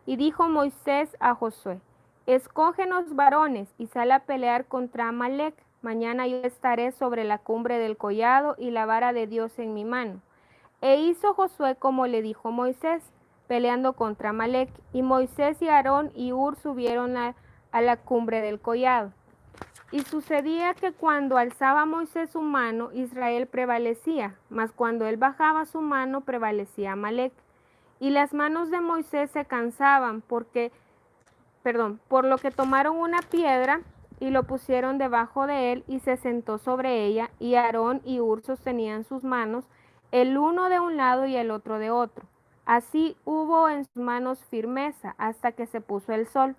Y dijo Moisés a Josué, escógenos varones y sal a pelear contra Amalec. Mañana yo estaré sobre la cumbre del collado y la vara de Dios en mi mano. E hizo Josué como le dijo Moisés, peleando contra Amalec. Y Moisés y Aarón y Hur subieron a la cumbre del collado. Y sucedía que cuando alzaba Moisés su mano, Israel prevalecía, mas cuando él bajaba su mano, prevalecía Amalec. Y las manos de Moisés se cansaban por lo que tomaron una piedra y lo pusieron debajo de él y se sentó sobre ella, y Aarón y Hur sostenían sus manos, el uno de un lado y el otro de otro. Así hubo en sus manos firmeza hasta que se puso el sol.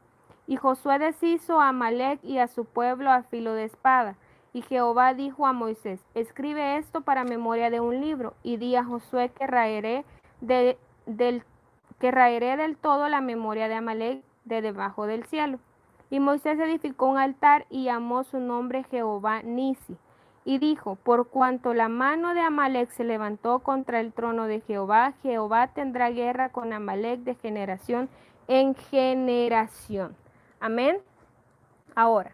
Y Josué deshizo a Amalec y a su pueblo a filo de espada. Y Jehová dijo a Moisés, escribe esto para memoria de un libro, y di a Josué que raeré del todo la memoria de Amalec de debajo del cielo. Y Moisés edificó un altar y llamó su nombre Jehová Nisi. Y dijo, por cuanto la mano de Amalec se levantó contra el trono de Jehová, Jehová tendrá guerra con Amalec de generación en generación. Amén. Ahora,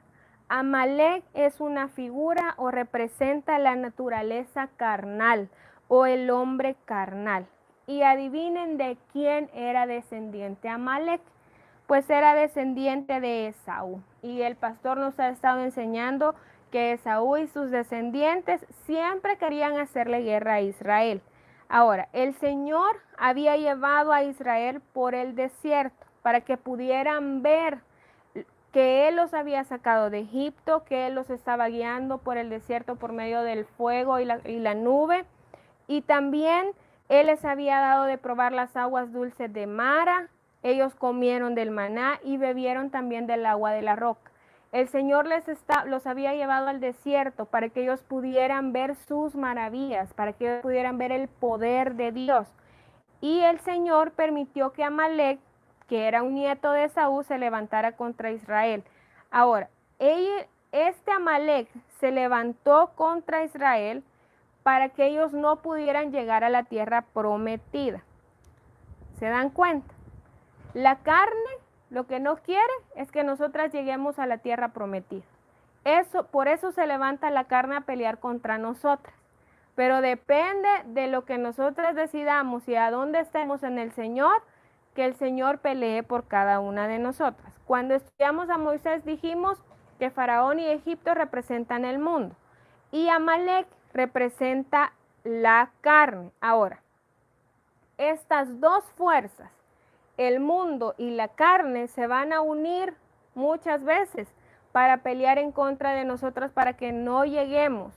Amalec es una figura o representa la naturaleza carnal o el hombre carnal. Y adivinen de quién era descendiente Amalek. Pues era descendiente de Esaú. Y el pastor nos ha estado enseñando que Esaú y sus descendientes siempre querían hacerle guerra a Israel. Ahora, el Señor había llevado a Israel por el desierto para que pudieran ver que Él los había sacado de Egipto, que Él los estaba guiando por el desierto por medio del fuego y la nube. Y también Él les había dado de probar las aguas dulces de Mara. Ellos comieron del maná y bebieron también del agua de la roca. El Señor los había llevado al desierto para que ellos pudieran ver sus maravillas, para que ellos pudieran ver el poder de Dios. Y el Señor permitió que Amalek, que era un nieto de Esaú, se levantara contra Israel. Ahora, este Amalek se levantó contra Israel para que ellos no pudieran llegar a la tierra prometida. ¿Se dan cuenta? La carne lo que no quiere es que nosotras lleguemos a la tierra prometida. Por eso se levanta la carne a pelear contra nosotras. Pero depende de lo que nosotras decidamos y a dónde estemos en el Señor, que el Señor pelee por cada una de nosotras. Cuando estudiamos a Moisés dijimos que Faraón y Egipto representan el mundo y Amalek representa la carne. Ahora, estas dos fuerzas, el mundo y la carne, se van a unir muchas veces para pelear en contra de nosotras para que no lleguemos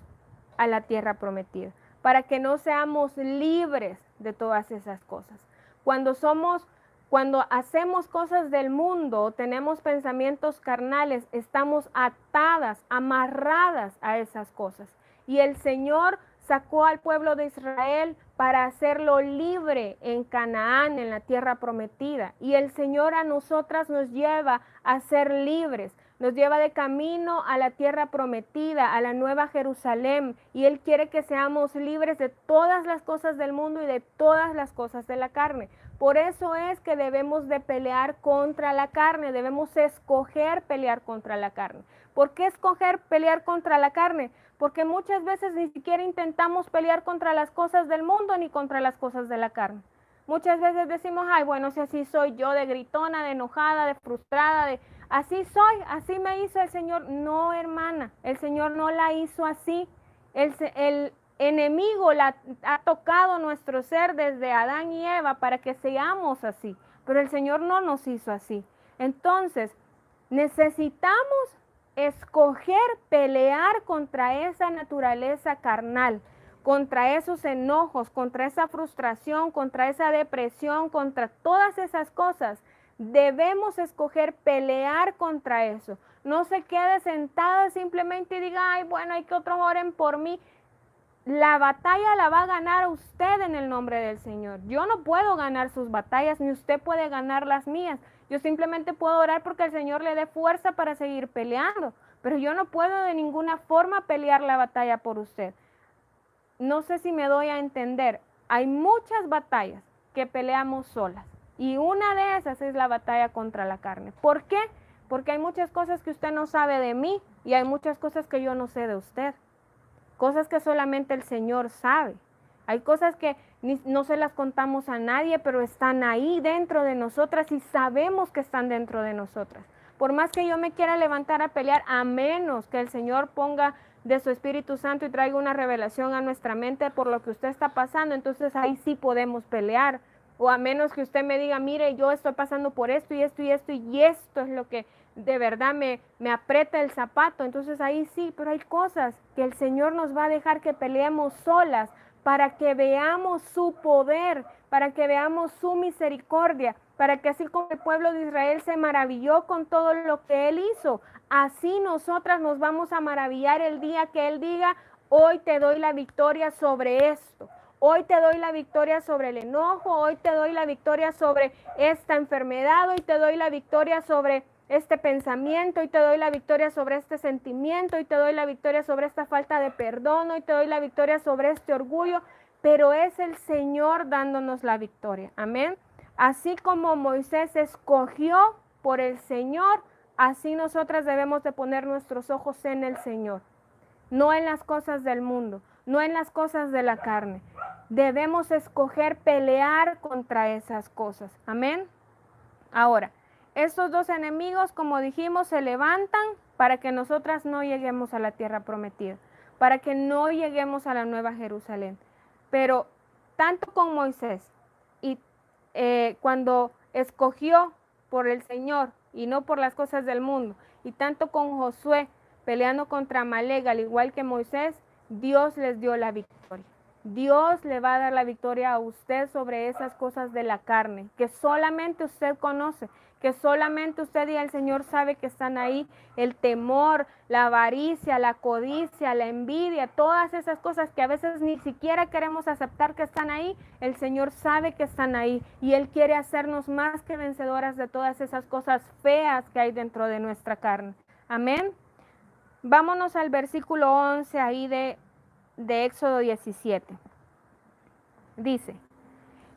a la tierra prometida, para que no seamos libres de todas esas cosas. Cuando hacemos cosas del mundo, tenemos pensamientos carnales, estamos atadas, amarradas a esas cosas. Y el Señor sacó al pueblo de Israel para hacerlo libre en Canaán, en la tierra prometida. Y el Señor a nosotras nos lleva a ser libres, nos lleva de camino a la tierra prometida, a la nueva Jerusalén. Y Él quiere que seamos libres de todas las cosas del mundo y de todas las cosas de la carne. Por eso es que debemos de pelear contra la carne, debemos escoger pelear contra la carne. ¿Por qué escoger pelear contra la carne? Porque muchas veces ni siquiera intentamos pelear contra las cosas del mundo ni contra las cosas de la carne. Muchas veces decimos, ay, bueno, si así soy yo, de gritona, de enojada, de frustrada, así soy, así me hizo el Señor. No, hermana, el Señor no la hizo así. El enemigo ha tocado nuestro ser desde Adán y Eva para que seamos así, pero el Señor no nos hizo así. Entonces, necesitamos escoger pelear contra esa naturaleza carnal, contra esos enojos, contra esa frustración, contra esa depresión, contra todas esas cosas. Debemos escoger pelear contra eso. No se quede sentada simplemente y diga, ay, bueno, hay que otros oren por mí. La batalla la va a ganar usted en el nombre del Señor. Yo no puedo ganar sus batallas, ni usted puede ganar las mías. Yo simplemente puedo orar porque el Señor le dé fuerza para seguir peleando. Pero yo no puedo de ninguna forma pelear la batalla por usted. No sé si me doy a entender. Hay muchas batallas que peleamos solas. Y una de esas es la batalla contra la carne. ¿Por qué? Porque hay muchas cosas que usted no sabe de mí y hay muchas cosas que yo no sé de usted. Cosas que solamente el Señor sabe. Hay cosas que no se las contamos a nadie, pero están ahí dentro de nosotras y sabemos que están dentro de nosotras. Por más que yo me quiera levantar a pelear, a menos que el Señor ponga de su Espíritu Santo y traiga una revelación a nuestra mente por lo que usted está pasando, entonces ahí sí podemos pelear. O a menos que usted me diga, mire, yo estoy pasando por esto y esto y esto y esto es lo que de verdad me aprieta el zapato. Entonces ahí sí, pero hay cosas que el Señor nos va a dejar que peleemos solas para que veamos su poder, para que veamos su misericordia, para que así como el pueblo de Israel se maravilló con todo lo que Él hizo, así nosotras nos vamos a maravillar el día que Él diga, hoy te doy la victoria sobre esto. Hoy te doy la victoria sobre el enojo, hoy te doy la victoria sobre esta enfermedad, hoy te doy la victoria sobre este pensamiento, hoy te doy la victoria sobre este sentimiento, hoy te doy la victoria sobre esta falta de perdón, hoy te doy la victoria sobre este orgullo, pero es el Señor dándonos la victoria. Amén. Así como Moisés escogió por el Señor, así nosotras debemos de poner nuestros ojos en el Señor, no en las cosas del mundo, no en las cosas de la carne. Debemos escoger pelear contra esas cosas. Amén. Ahora, estos dos enemigos, como dijimos, se levantan para que nosotras no lleguemos a la tierra prometida, para que no lleguemos a la Nueva Jerusalén. Pero tanto con Moisés y cuando escogió por el Señor y no por las cosas del mundo, y tanto con Josué peleando contra Amalek, al igual que Moisés, Dios les dio la victoria. Dios le va a dar la victoria a usted sobre esas cosas de la carne, que solamente usted conoce, que solamente usted y el Señor sabe que están ahí. El temor, la avaricia, la codicia, la envidia, todas esas cosas que a veces ni siquiera queremos aceptar que están ahí, el Señor sabe que están ahí y Él quiere hacernos más que vencedoras de todas esas cosas feas que hay dentro de nuestra carne. Amén. Vámonos al versículo 11 ahí de Éxodo 17. Dice: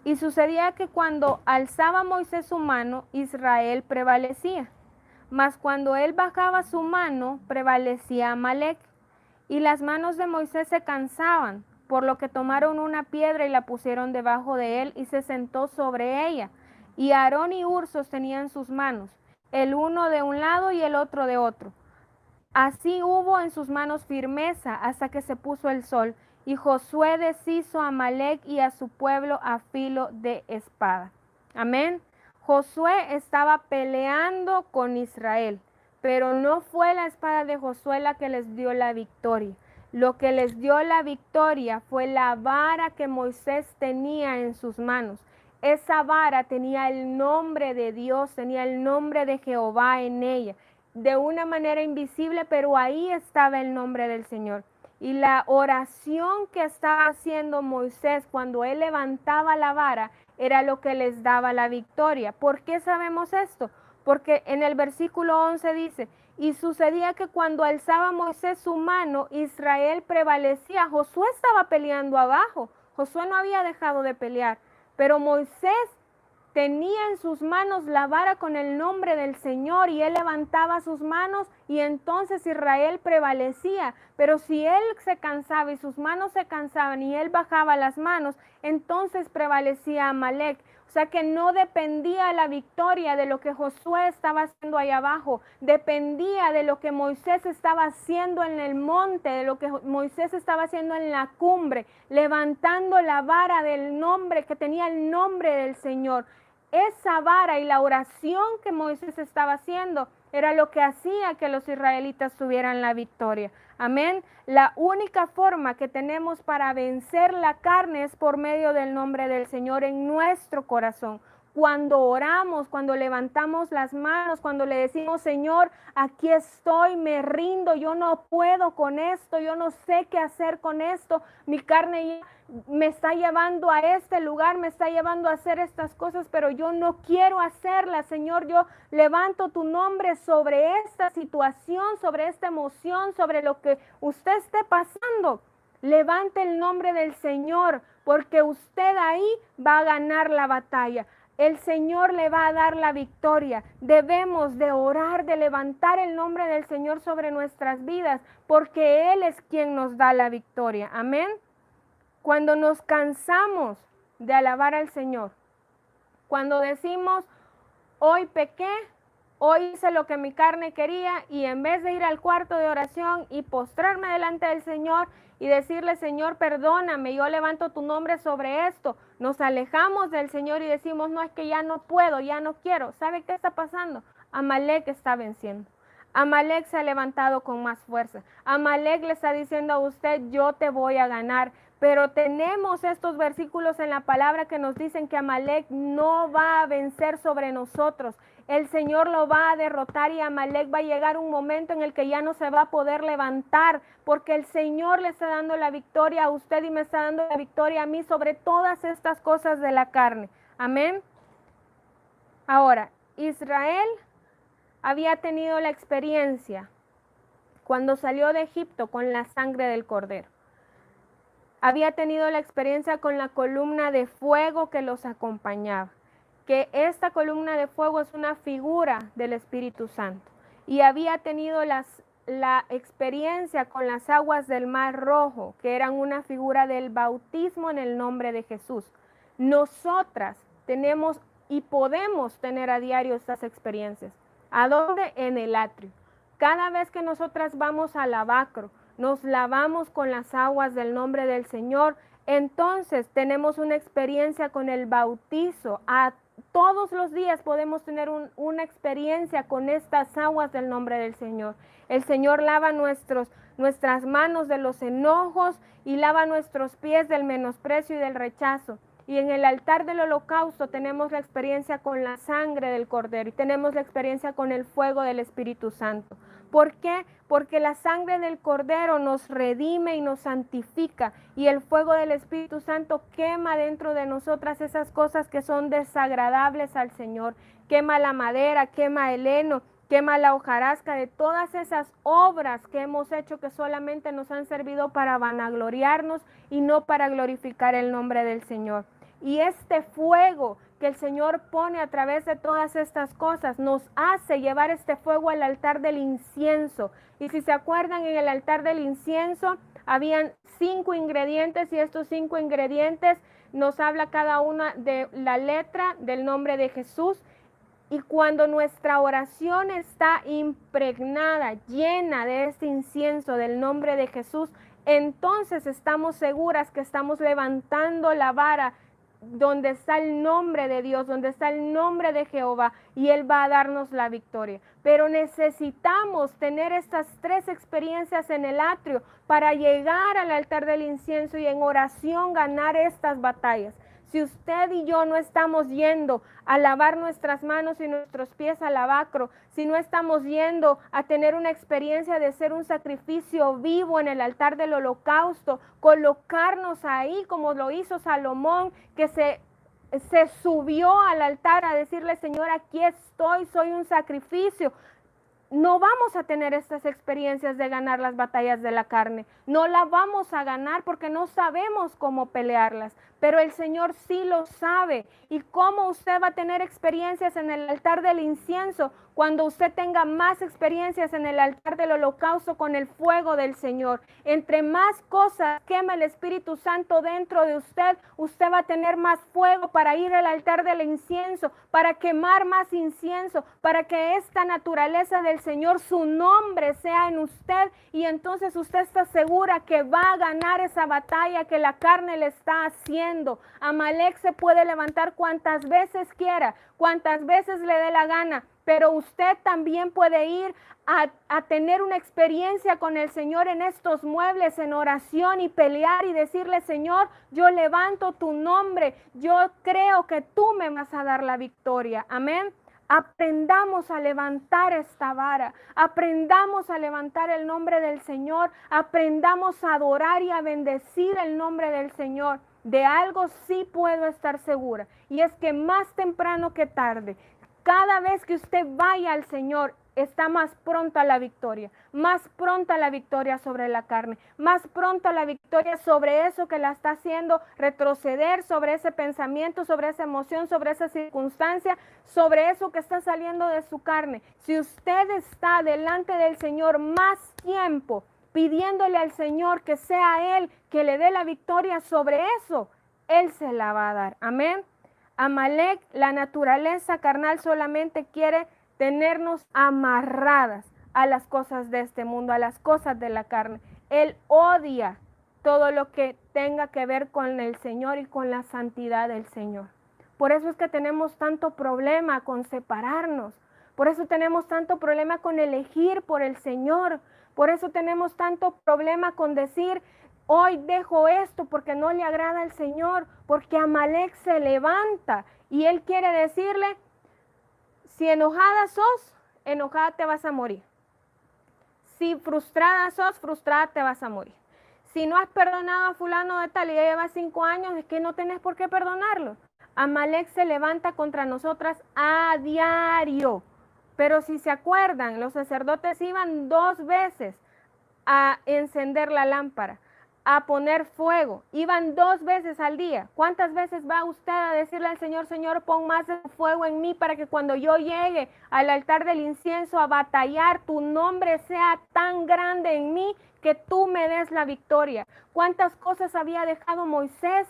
y sucedía que cuando alzaba Moisés su mano, Israel prevalecía, mas cuando él bajaba su mano, prevalecía Amalek. Y las manos de Moisés se cansaban, por lo que tomaron una piedra y la pusieron debajo de él, y se sentó sobre ella. Y Aarón y Hur sostenían sus manos, el uno de un lado y el otro de otro. Así hubo en sus manos firmeza hasta que se puso el sol, y Josué deshizo a Amalek y a su pueblo a filo de espada. Amén. Josué estaba peleando con Israel, pero no fue la espada de Josué la que les dio la victoria. Lo que les dio la victoria fue la vara que Moisés tenía en sus manos. Esa vara tenía el nombre de Dios, tenía el nombre de Jehová en ella, de una manera invisible, pero ahí estaba el nombre del Señor. Y la oración que estaba haciendo Moisés cuando él levantaba la vara era lo que les daba la victoria. ¿Por qué sabemos esto? Porque en el versículo 11 dice: y sucedía que cuando alzaba Moisés su mano, Israel prevalecía. Josué estaba peleando abajo. Josué no había dejado de pelear, pero Moisés tenía en sus manos la vara con el nombre del Señor, y él levantaba sus manos y entonces Israel prevalecía. Pero si él se cansaba y sus manos se cansaban y él bajaba las manos, entonces prevalecía Amalek. O sea que no dependía la victoria de lo que Josué estaba haciendo ahí abajo, dependía de lo que Moisés estaba haciendo en el monte, de lo que Moisés estaba haciendo en la cumbre, levantando la vara del nombre que tenía el nombre del Señor. Esa vara y la oración que Moisés estaba haciendo era lo que hacía que los israelitas tuvieran la victoria. Amén. La única forma que tenemos para vencer la carne es por medio del nombre del Señor en nuestro corazón. Cuando oramos, cuando levantamos las manos, cuando le decimos: Señor, aquí estoy, me rindo, yo no puedo con esto, yo no sé qué hacer con esto, mi carne me está llevando a este lugar, me está llevando a hacer estas cosas, pero yo no quiero hacerlas. Señor, yo levanto tu nombre sobre esta situación, sobre esta emoción, sobre lo que usted esté pasando. Levante el nombre del Señor, porque usted ahí va a ganar la batalla. El Señor le va a dar la victoria. Debemos de orar, de levantar el nombre del Señor sobre nuestras vidas, porque Él es quien nos da la victoria. Amén. Cuando nos cansamos de alabar al Señor, cuando decimos: hoy pequé, hoy hice lo que mi carne quería, y en vez de ir al cuarto de oración y postrarme delante del Señor y decirle: Señor, perdóname, yo levanto tu nombre sobre esto, nos alejamos del Señor y decimos: no, es que ya no puedo, ya no quiero. ¿Sabe qué está pasando? Amalek está venciendo. Amalek se ha levantado con más fuerza. Amalek le está diciendo a usted: yo te voy a ganar. Pero tenemos estos versículos en la palabra que nos dicen que Amalek no va a vencer sobre nosotros. El Señor lo va a derrotar, y Amalek va a llegar un momento en el que ya no se va a poder levantar, porque el Señor le está dando la victoria a usted y me está dando la victoria a mí sobre todas estas cosas de la carne. Amén. Ahora, Israel había tenido la experiencia cuando salió de Egipto con la sangre del cordero. Había tenido la experiencia con la columna de fuego que los acompañaba, que esta columna de fuego es una figura del Espíritu Santo. Y había tenido la experiencia con las aguas del Mar Rojo, que eran una figura del bautismo en el nombre de Jesús. Nosotras tenemos y podemos tener a diario estas experiencias. ¿A dónde? En el atrio. Cada vez que nosotras vamos al lavacro, nos lavamos con las aguas del nombre del Señor, entonces tenemos una experiencia con el bautizo. Todos los días podemos tener una experiencia con estas aguas del nombre del Señor. El Señor lava nuestras manos de los enojos y lava nuestros pies del menosprecio y del rechazo. Y en el altar del holocausto tenemos la experiencia con la sangre del Cordero y tenemos la experiencia con el fuego del Espíritu Santo. ¿Por qué? Porque la sangre del Cordero nos redime y nos santifica, y el fuego del Espíritu Santo quema dentro de nosotras esas cosas que son desagradables al Señor. Quema la madera, quema el heno, quema la hojarasca de todas esas obras que hemos hecho que solamente nos han servido para vanagloriarnos y no para glorificar el nombre del Señor. Y este fuego que el Señor pone a través de todas estas cosas nos hace llevar este fuego al altar del incienso. Y si se acuerdan, en el altar del incienso habían 5 ingredientes, y estos 5 ingredientes nos habla cada una de la letra del nombre de Jesús. Y cuando nuestra oración está impregnada, llena de este incienso del nombre de Jesús, entonces estamos seguras que estamos levantando la vara donde está el nombre de Dios, donde está el nombre de Jehová, y Él va a darnos la victoria. Pero necesitamos tener estas 3 experiencias en el atrio para llegar al altar del incienso y en oración ganar estas batallas. Si usted y yo no estamos yendo a lavar nuestras manos y nuestros pies al lavacro, si no estamos yendo a tener una experiencia de ser un sacrificio vivo en el altar del holocausto, colocarnos ahí como lo hizo Salomón, que se subió al altar a decirle: Señor, aquí estoy, soy un sacrificio. No vamos a tener estas experiencias de ganar las batallas de la carne. No la vamos a ganar porque no sabemos cómo pelearlas. Pero el Señor sí lo sabe. ¿Y cómo usted va a tener experiencias en el altar del incienso? Cuando usted tenga más experiencias en el altar del holocausto con el fuego del Señor. Entre más cosas quema el Espíritu Santo dentro de usted, usted va a tener más fuego para ir al altar del incienso, para quemar más incienso, para que esta naturaleza del Señor, su nombre, sea en usted, y entonces usted está segura que va a ganar esa batalla que la carne le está haciendo. Amalek se puede levantar cuantas veces quiera, cuantas veces le dé la gana, pero usted también puede ir a tener una experiencia con el Señor en estos muebles, en oración, y pelear y decirle: Señor, yo levanto tu nombre, yo creo que tú me vas a dar la victoria. Amén. Aprendamos a levantar esta vara, aprendamos a levantar el nombre del Señor, aprendamos a adorar y a bendecir el nombre del Señor. De algo sí puedo estar segura, y es que más temprano que tarde, cada vez que usted vaya al Señor, está más pronta la victoria sobre la carne, más pronta la victoria sobre eso que la está haciendo retroceder, sobre ese pensamiento, sobre esa emoción, sobre esa circunstancia, sobre eso que está saliendo de su carne. Si usted está delante del Señor más tiempo, pidiéndole al Señor que sea Él que le dé la victoria sobre eso, Él se la va a dar. Amén. Amalek, la naturaleza carnal, solamente quiere tenernos amarradas a las cosas de este mundo, a las cosas de la carne. Él odia todo lo que tenga que ver con el Señor y con la santidad del Señor. Por eso es que tenemos tanto problema con separarnos. Por eso tenemos tanto problema con elegir por el Señor. Por eso tenemos tanto problema con decir: hoy dejo esto porque no le agrada al Señor, porque Amalek se levanta y él quiere decirle: si enojada sos, enojada te vas a morir. Si frustrada sos, frustrada te vas a morir. Si no has perdonado a fulano de tal y ya lleva 5 años, es que no tenés por qué perdonarlo. Amalek se levanta contra nosotras a diario. Pero si se acuerdan, los sacerdotes iban 2 veces a encender la lámpara, a poner fuego. Iban 2 veces al día. ¿Cuántas veces va usted a decirle al Señor, Señor, pon más de fuego en mí para que cuando yo llegue al altar del incienso a batallar, tu nombre sea tan grande en mí que tú me des la victoria? ¿Cuántas cosas había dejado Moisés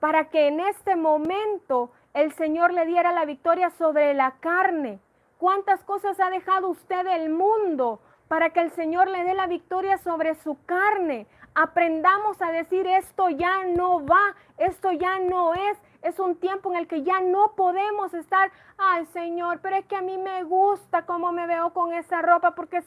para que en este momento el Señor le diera la victoria sobre la carne? ¿Cuántas cosas ha dejado usted del mundo para que el Señor le dé la victoria sobre su carne? Aprendamos a decir, esto ya no va, esto ya no es un tiempo en el que ya no podemos estar, ay Señor, pero es que a mí me gusta cómo me veo con esa ropa porque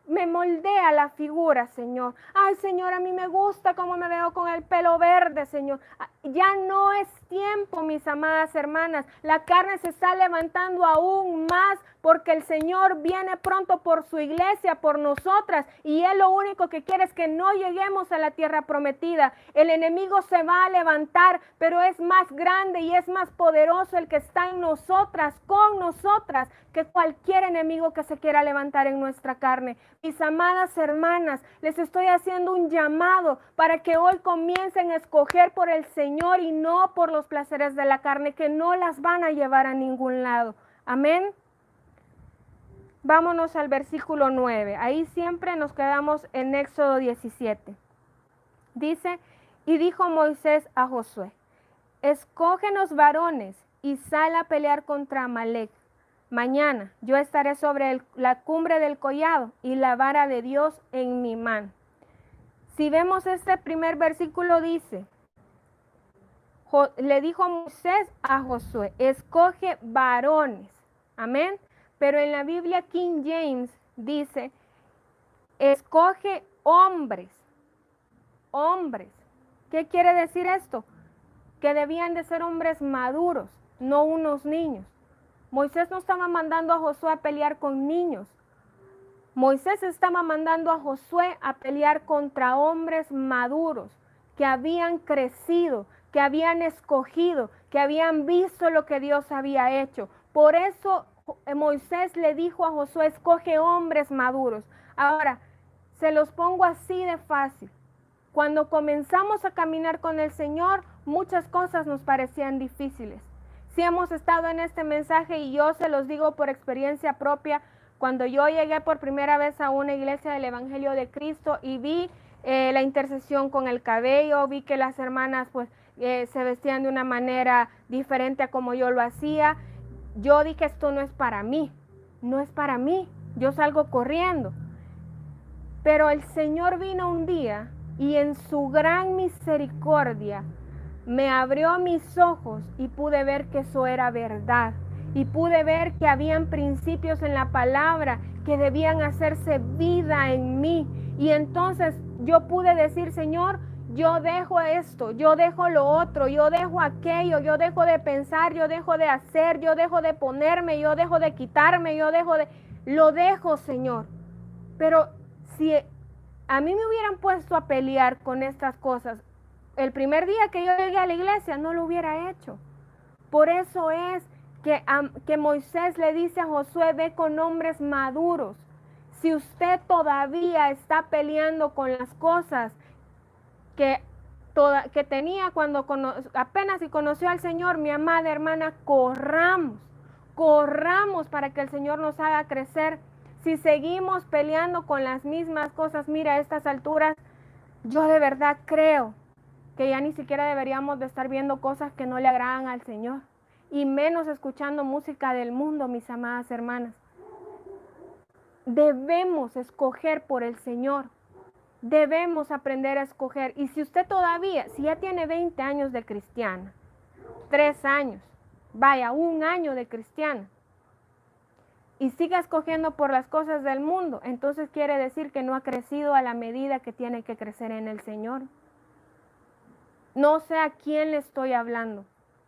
me moldea la figura, Señor. Ay, Señor, a mí me gusta cómo me veo con el pelo verde, Señor. Ya no es tiempo, mis amadas hermanas. La carne se está levantando aún más porque el Señor viene pronto por su iglesia, por nosotras. Y Él lo único que quiere es que no lleguemos a la tierra prometida. El enemigo se va a levantar, pero es más grande y es más poderoso el que está en nosotras, con nosotras, que cualquier enemigo que se quiera levantar en nuestra carne. Mis amadas hermanas, les estoy haciendo un llamado para que hoy comiencen a escoger por el Señor y no por los placeres de la carne, que no las van a llevar a ningún lado. Amén. Vámonos al versículo 9. Ahí siempre nos quedamos en Éxodo 17. Dice, y dijo Moisés a Josué, escógenos varones y sal a pelear contra Amalec. Mañana yo estaré sobre la cumbre del collado y la vara de Dios en mi mano. Si vemos este primer versículo dice, le dijo Moisés a Josué, escoge varones. Amén. Pero en la Biblia King James dice, escoge hombres. Hombres. ¿Qué quiere decir esto? Que debían de ser hombres maduros, no unos niños. Moisés no estaba mandando a Josué a pelear con niños. Moisés estaba mandando a Josué a pelear contra hombres maduros que habían crecido, que habían escogido, que habían visto lo que Dios había hecho. Por eso Moisés le dijo a Josué, escoge hombres maduros. Ahora, se los pongo así de fácil. Cuando comenzamos a caminar con el Señor, muchas cosas nos parecían difíciles. Si hemos estado en este mensaje y yo se los digo por experiencia propia, cuando yo llegué por primera vez a una iglesia del Evangelio de Cristo y vi la intercesión con el cabello, vi que las hermanas pues se vestían de una manera diferente a como yo lo hacía, yo dije, esto no es para mí, no es para mí, yo salgo corriendo. Pero el Señor vino un día y en su gran misericordia me abrió mis ojos y pude ver que eso era verdad. Y pude ver que habían principios en la palabra que debían hacerse vida en mí. Y entonces yo pude decir, Señor, yo dejo esto, yo dejo lo otro, yo dejo aquello, yo dejo de pensar, yo dejo de hacer, yo dejo de ponerme, yo dejo de quitarme, lo dejo, Señor. Pero si a mí me hubieran puesto a pelear con estas cosas, el primer día que yo llegué a la iglesia no lo hubiera hecho. Por eso es que Moisés le dice a Josué, ve con hombres maduros. Si usted todavía está peleando con las cosas que tenía cuando apenas si conoció al Señor, mi amada hermana, corramos para que el Señor nos haga crecer. Si seguimos peleando con las mismas cosas, mira, a estas alturas, yo de verdad creo que ya ni siquiera deberíamos de estar viendo cosas que no le agradan al Señor, y menos escuchando música del mundo, mis amadas hermanas. Debemos escoger por el Señor, debemos aprender a escoger. Y si usted todavía, si ya tiene 20 años de cristiana, 3 años, vaya, 1 año de cristiana, y sigue escogiendo por las cosas del mundo, entonces quiere decir que no ha crecido a la medida que tiene que crecer en el Señor. No sé a quién le estoy hablando,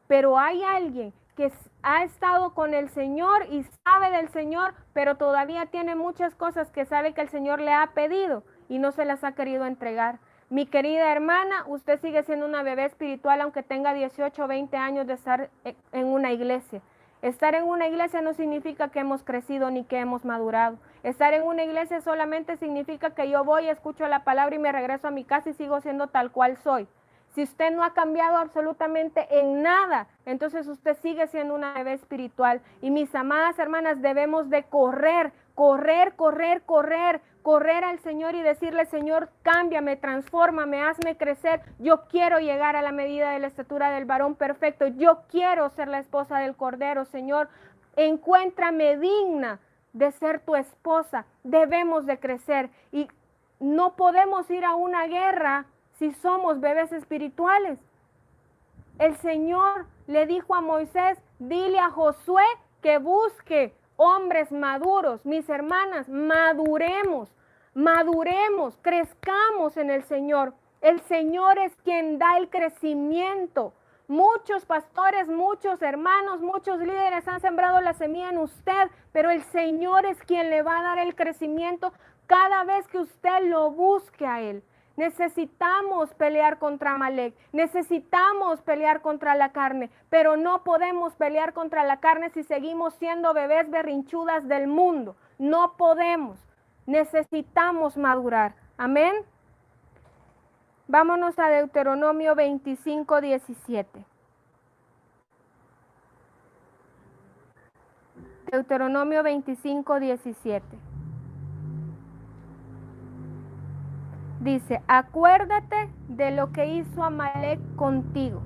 pero hay alguien que ha estado con el Señor y sabe del Señor, pero todavía tiene muchas cosas que sabe que el Señor le ha pedido y no se las ha querido entregar. Mi querida hermana, usted sigue siendo una bebé espiritual aunque tenga 18 o 20 años de estar en una iglesia. Estar en una iglesia no significa que hemos crecido ni que hemos madurado. Estar en una iglesia solamente significa que yo voy, escucho la palabra y me regreso a mi casa y sigo siendo tal cual soy. Si usted no ha cambiado absolutamente en nada, entonces usted sigue siendo una bebé espiritual. Y mis amadas hermanas, debemos de correr al Señor y decirle: Señor, cámbiame, transfórmame, hazme crecer. Yo quiero llegar a la medida de la estatura del varón perfecto. Yo quiero ser la esposa del Cordero. Señor, encuéntrame digna de ser tu esposa. Debemos de crecer y no podemos ir a una guerra si somos bebés espirituales. El Señor le dijo a Moisés: dile a Josué que busque hombres maduros. Mis hermanas, maduremos, crezcamos en el Señor. El Señor es quien da el crecimiento. Muchos pastores, muchos hermanos, muchos líderes han sembrado la semilla en usted, pero el Señor es quien le va a dar el crecimiento cada vez que usted lo busque a Él. Necesitamos pelear contra Amalek, necesitamos pelear contra la carne, pero no podemos pelear contra la carne si seguimos siendo bebés berrinchudas del mundo. No podemos, necesitamos madurar. Amén. Vámonos a Deuteronomio 25, 17. Deuteronomio 25, 17. Dice: acuérdate de lo que hizo Amalek contigo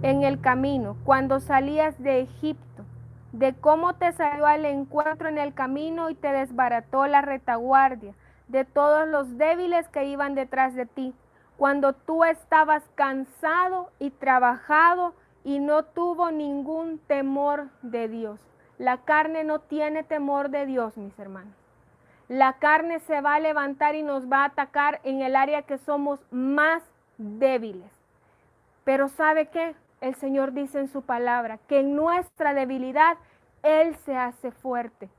en el camino, cuando salías de Egipto, de cómo te salió al encuentro en el camino y te desbarató la retaguardia, de todos los débiles que iban detrás de ti, cuando tú estabas cansado y trabajado y no tuvo ningún temor de Dios. La carne no tiene temor de Dios, mis hermanos. La carne se va a levantar y nos va a atacar en el área que somos más débiles. Pero ¿sabe qué? El Señor dice en su palabra que en nuestra debilidad Él se hace fuerte.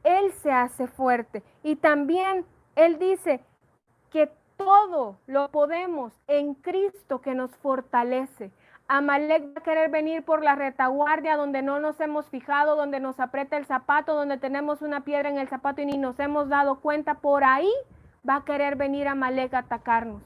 Él se hace fuerte. Y también Él dice que todo lo podemos en Cristo que nos fortalece. Amalek va a querer venir por la retaguardia donde no nos hemos fijado, donde nos aprieta el zapato, donde tenemos una piedra en el zapato y ni nos hemos dado cuenta. Por ahí va a querer venir Amalek a atacarnos.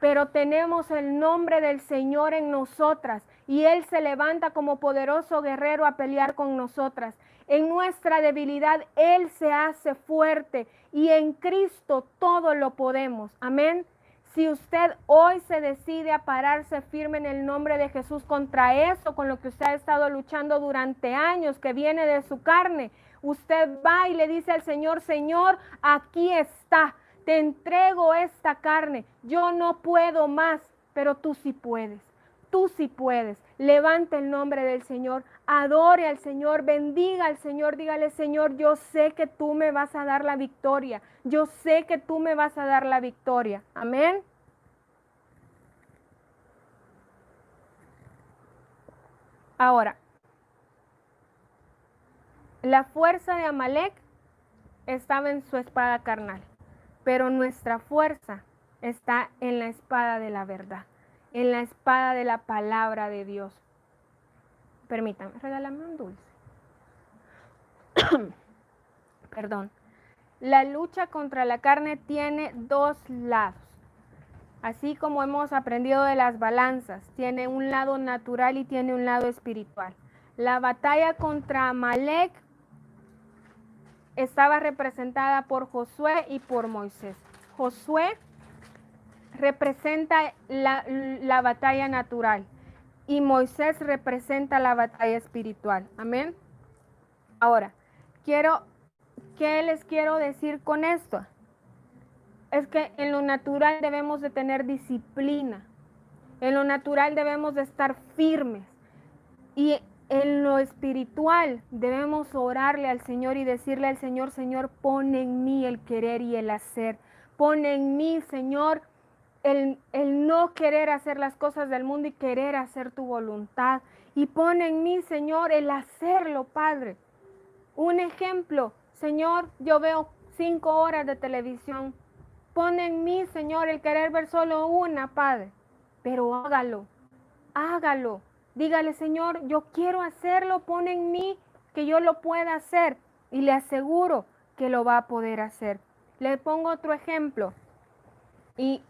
Pero tenemos el nombre del Señor en nosotras y Él se levanta como poderoso guerrero a pelear con nosotras. En nuestra debilidad Él se hace fuerte y en Cristo todo lo podemos. Amén. Si usted hoy se decide a pararse firme en el nombre de Jesús contra eso, con lo que usted ha estado luchando durante años, que viene de su carne, usted va y le dice al Señor: Señor, aquí está, te entrego esta carne, yo no puedo más, pero tú sí puedes. Tú sí puedes. Levante el nombre del Señor, adore al Señor, bendiga al Señor, dígale: Señor, yo sé que tú me vas a dar la victoria. Yo sé que tú me vas a dar la victoria. Amén. Ahora, la fuerza de Amalek estaba en su espada carnal, pero nuestra fuerza está en la espada de la verdad, en la espada de la palabra de Dios. Permítanme, regálame un dulce. Perdón. La lucha contra la carne tiene dos lados. Así como hemos aprendido de las balanzas, tiene un lado natural y tiene un lado espiritual. La batalla contra Amalek estaba representada por Josué y por Moisés. Josué representa la batalla natural y Moisés representa la batalla espiritual. Amén. Ahora, ¿qué les quiero decir con esto? Es que en lo natural debemos de tener disciplina. En lo natural debemos de estar firmes. Y en lo espiritual debemos orarle al Señor y decirle al Señor: Señor, pon en mí el querer y el hacer. Pon en mí, Señor, el no querer hacer las cosas del mundo y querer hacer tu voluntad. Y pon en mí, Señor, el hacerlo, Padre. Un ejemplo: Señor, yo veo 5 horas de televisión. Pon en mí, Señor, el querer ver solo una, Padre. Pero hágalo, hágalo. Dígale: Señor, yo quiero hacerlo, pon en mí que yo lo pueda hacer. Y le aseguro que lo va a poder hacer. Le pongo otro ejemplo. Y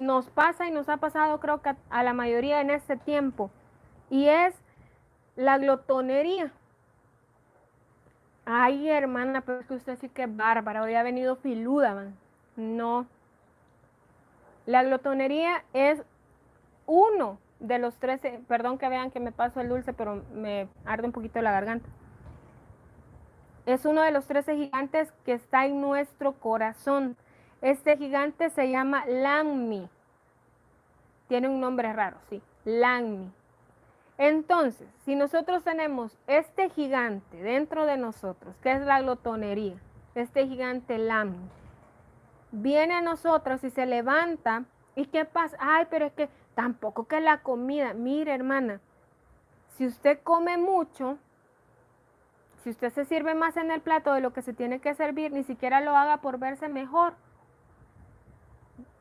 nos pasa y nos ha pasado, creo que a la mayoría en este tiempo. Y es la glotonería. Ay, hermana, pero es que usted sí que es bárbara. Hoy ha venido filuda, man. No. La glotonería es uno de los 13, perdón que vean que me paso el dulce, pero me arde un poquito la garganta. Es uno de los 13 gigantes que está en nuestro corazón. Este gigante se llama Lammi. Tiene un nombre raro, sí, Lammi. Entonces, si nosotros tenemos este gigante dentro de nosotros, que es la glotonería, este gigante Lammi, viene a nosotros y se levanta, ¿y qué pasa? Ay, pero es que tampoco que la comida, mire hermana, si usted come mucho, si usted se sirve más en el plato de lo que se tiene que servir, ni siquiera lo haga por verse mejor.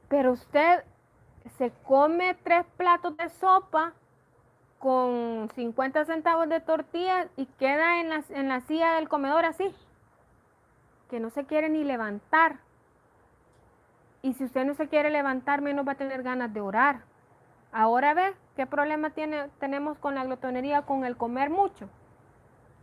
Pero usted se come 3 platos de sopa con 50 centavos de tortilla y queda en la silla del comedor así, que no se quiere ni levantar. Y si usted no se quiere levantar, menos va a tener ganas de orar. Ahora ve qué problema tenemos con la glotonería, con el comer mucho.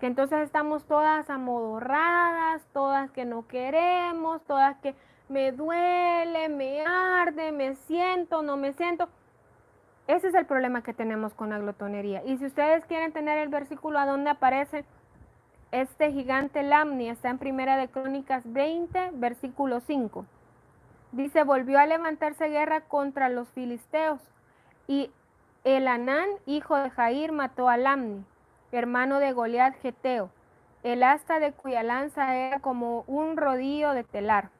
Que entonces estamos todas amodorradas, todas que no queremos, todas que me duele, me arde, me siento, no me siento. Ese es el problema que tenemos con la glotonería. Y si ustedes quieren tener el versículo a donde aparece este gigante Lamni, está en Primera de Crónicas 20, versículo 5. Dice, volvió a levantarse guerra contra los filisteos, y Elanán, hijo de Jair, mató a Lamni, hermano de Goliat Geteo, el asta de cuya lanza era como un rodillo de telar.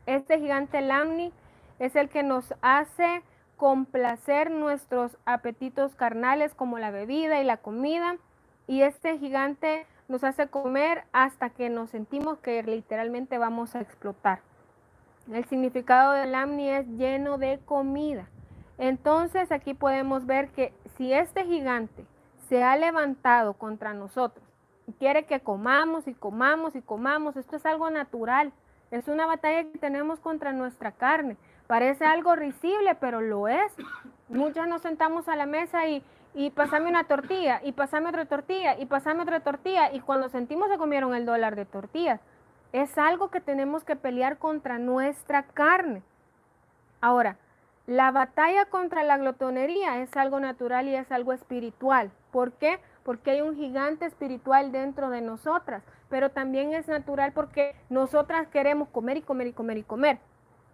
Este gigante Lamni es el que nos hace complacer nuestros apetitos carnales como la bebida y la comida, y este gigante nos hace comer hasta que nos sentimos que literalmente vamos a explotar. El significado del Lamni es lleno de comida. Entonces aquí podemos ver que si este gigante se ha levantado contra nosotros y quiere que comamos y comamos y comamos, esto es algo natural. Es una batalla que tenemos contra nuestra carne. Parece algo risible, pero lo es. Muchas nos sentamos a la mesa y pasame una tortilla, y pasame otra tortilla, y pasame otra tortilla, y cuando sentimos se comieron el dólar de tortillas. Es algo que tenemos que pelear contra nuestra carne. Ahora, la batalla contra la glotonería es algo natural y es algo espiritual. ¿Por qué? Porque hay un gigante espiritual dentro de nosotras, pero también es natural porque nosotras queremos comer y comer y comer y comer.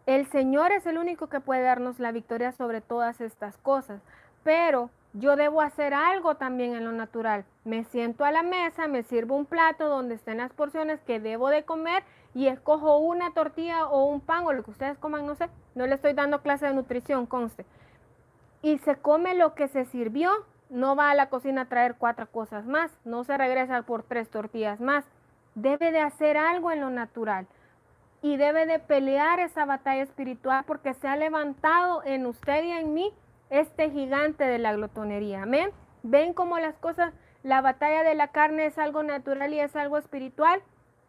El Señor es el único que puede darnos la victoria sobre todas estas cosas, pero yo debo hacer algo también en lo natural. Me siento a la mesa, me sirvo un plato donde estén las porciones que debo de comer y escojo una tortilla o un pan o lo que ustedes coman, no sé. No le estoy dando clase de nutrición, conste. Y se come lo que se sirvió, no va a la cocina a traer 4 cosas más, no se regresa por 3 tortillas más. Debe de hacer algo en lo natural y debe de pelear esa batalla espiritual porque se ha levantado en usted y en mí este gigante de la glotonería. Amén. ¿Ven cómo las cosas, la batalla de la carne es algo natural y es algo espiritual?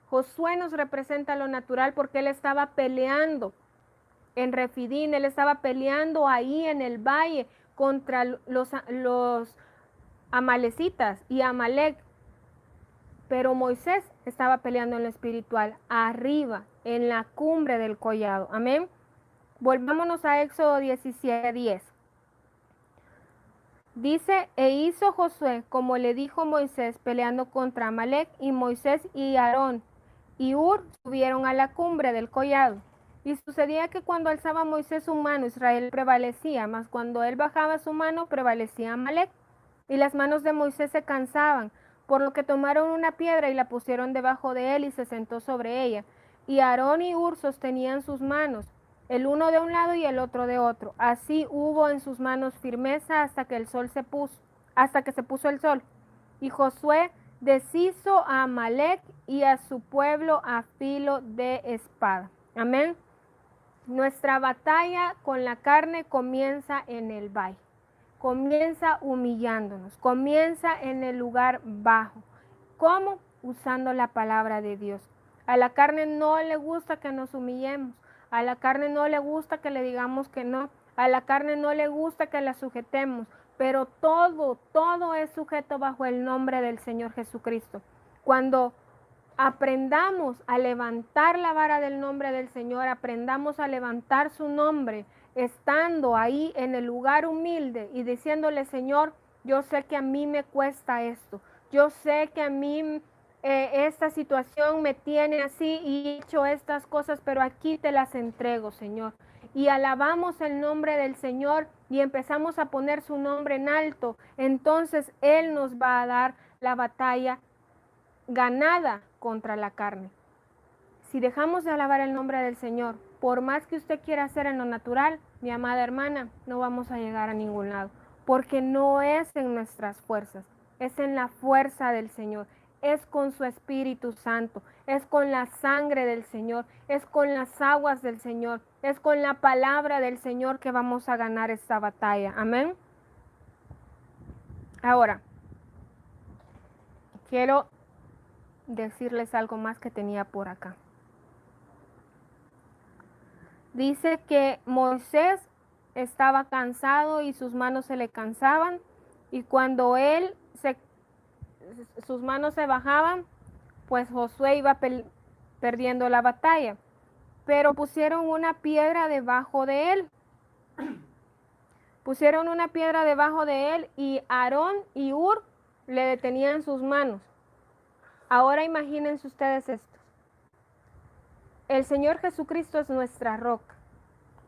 Josué nos representa lo natural porque él estaba peleando en Refidín, él estaba peleando ahí en el valle contra los amalecitas y Amalek. Pero Moisés estaba peleando en lo espiritual, arriba, en la cumbre del collado. Amén. Volvámonos a Éxodo 17:10. Dice, e hizo Josué como le dijo Moisés peleando contra Amalek, y Moisés y Aarón y Hur subieron a la cumbre del collado. Y sucedía que cuando alzaba Moisés su mano, Israel prevalecía, mas cuando él bajaba su mano, prevalecía Amalek. Y las manos de Moisés se cansaban, por lo que tomaron una piedra y la pusieron debajo de él y se sentó sobre ella. Y Aarón y Hur sostenían sus manos, el uno de un lado y el otro de otro. Así hubo en sus manos firmeza hasta que se puso el sol. Y Josué deshizo a Amalek y a su pueblo a filo de espada. Amén. Nuestra batalla con la carne comienza en el valle. Comienza humillándonos, comienza en el lugar bajo. ¿Cómo? Usando la palabra de Dios. A la carne no le gusta que nos humillemos. A la carne no le gusta que le digamos que no. A la carne no le gusta que la sujetemos. Pero todo es sujeto bajo el nombre del Señor Jesucristo. Cuando aprendamos a levantar la vara del nombre del Señor, aprendamos a levantar su nombre, estando ahí en el lugar humilde y diciéndole, Señor, yo sé que a mí me cuesta esto. Yo sé que a mí esta situación me tiene así y he hecho estas cosas, pero aquí te las entrego, Señor. Y alabamos el nombre del Señor y empezamos a poner su nombre en alto. Entonces Él nos va a dar la batalla ganada contra la carne. Si dejamos de alabar el nombre del Señor, por más que usted quiera hacer en lo natural, mi amada hermana, no vamos a llegar a ningún lado, porque no es en nuestras fuerzas, es en la fuerza del Señor, es con su Espíritu Santo, es con la sangre del Señor, es con las aguas del Señor, es con la palabra del Señor que vamos a ganar esta batalla. Amén. Ahora, quiero decirles algo más que tenía por acá. Dice que Moisés estaba cansado y sus manos se le cansaban, y cuando sus manos se bajaban, pues Josué iba perdiendo la batalla. Pero pusieron una piedra debajo de él. Pusieron una piedra debajo de él y Aarón y Hur le detenían sus manos. Ahora imagínense ustedes esto. El Señor Jesucristo es nuestra roca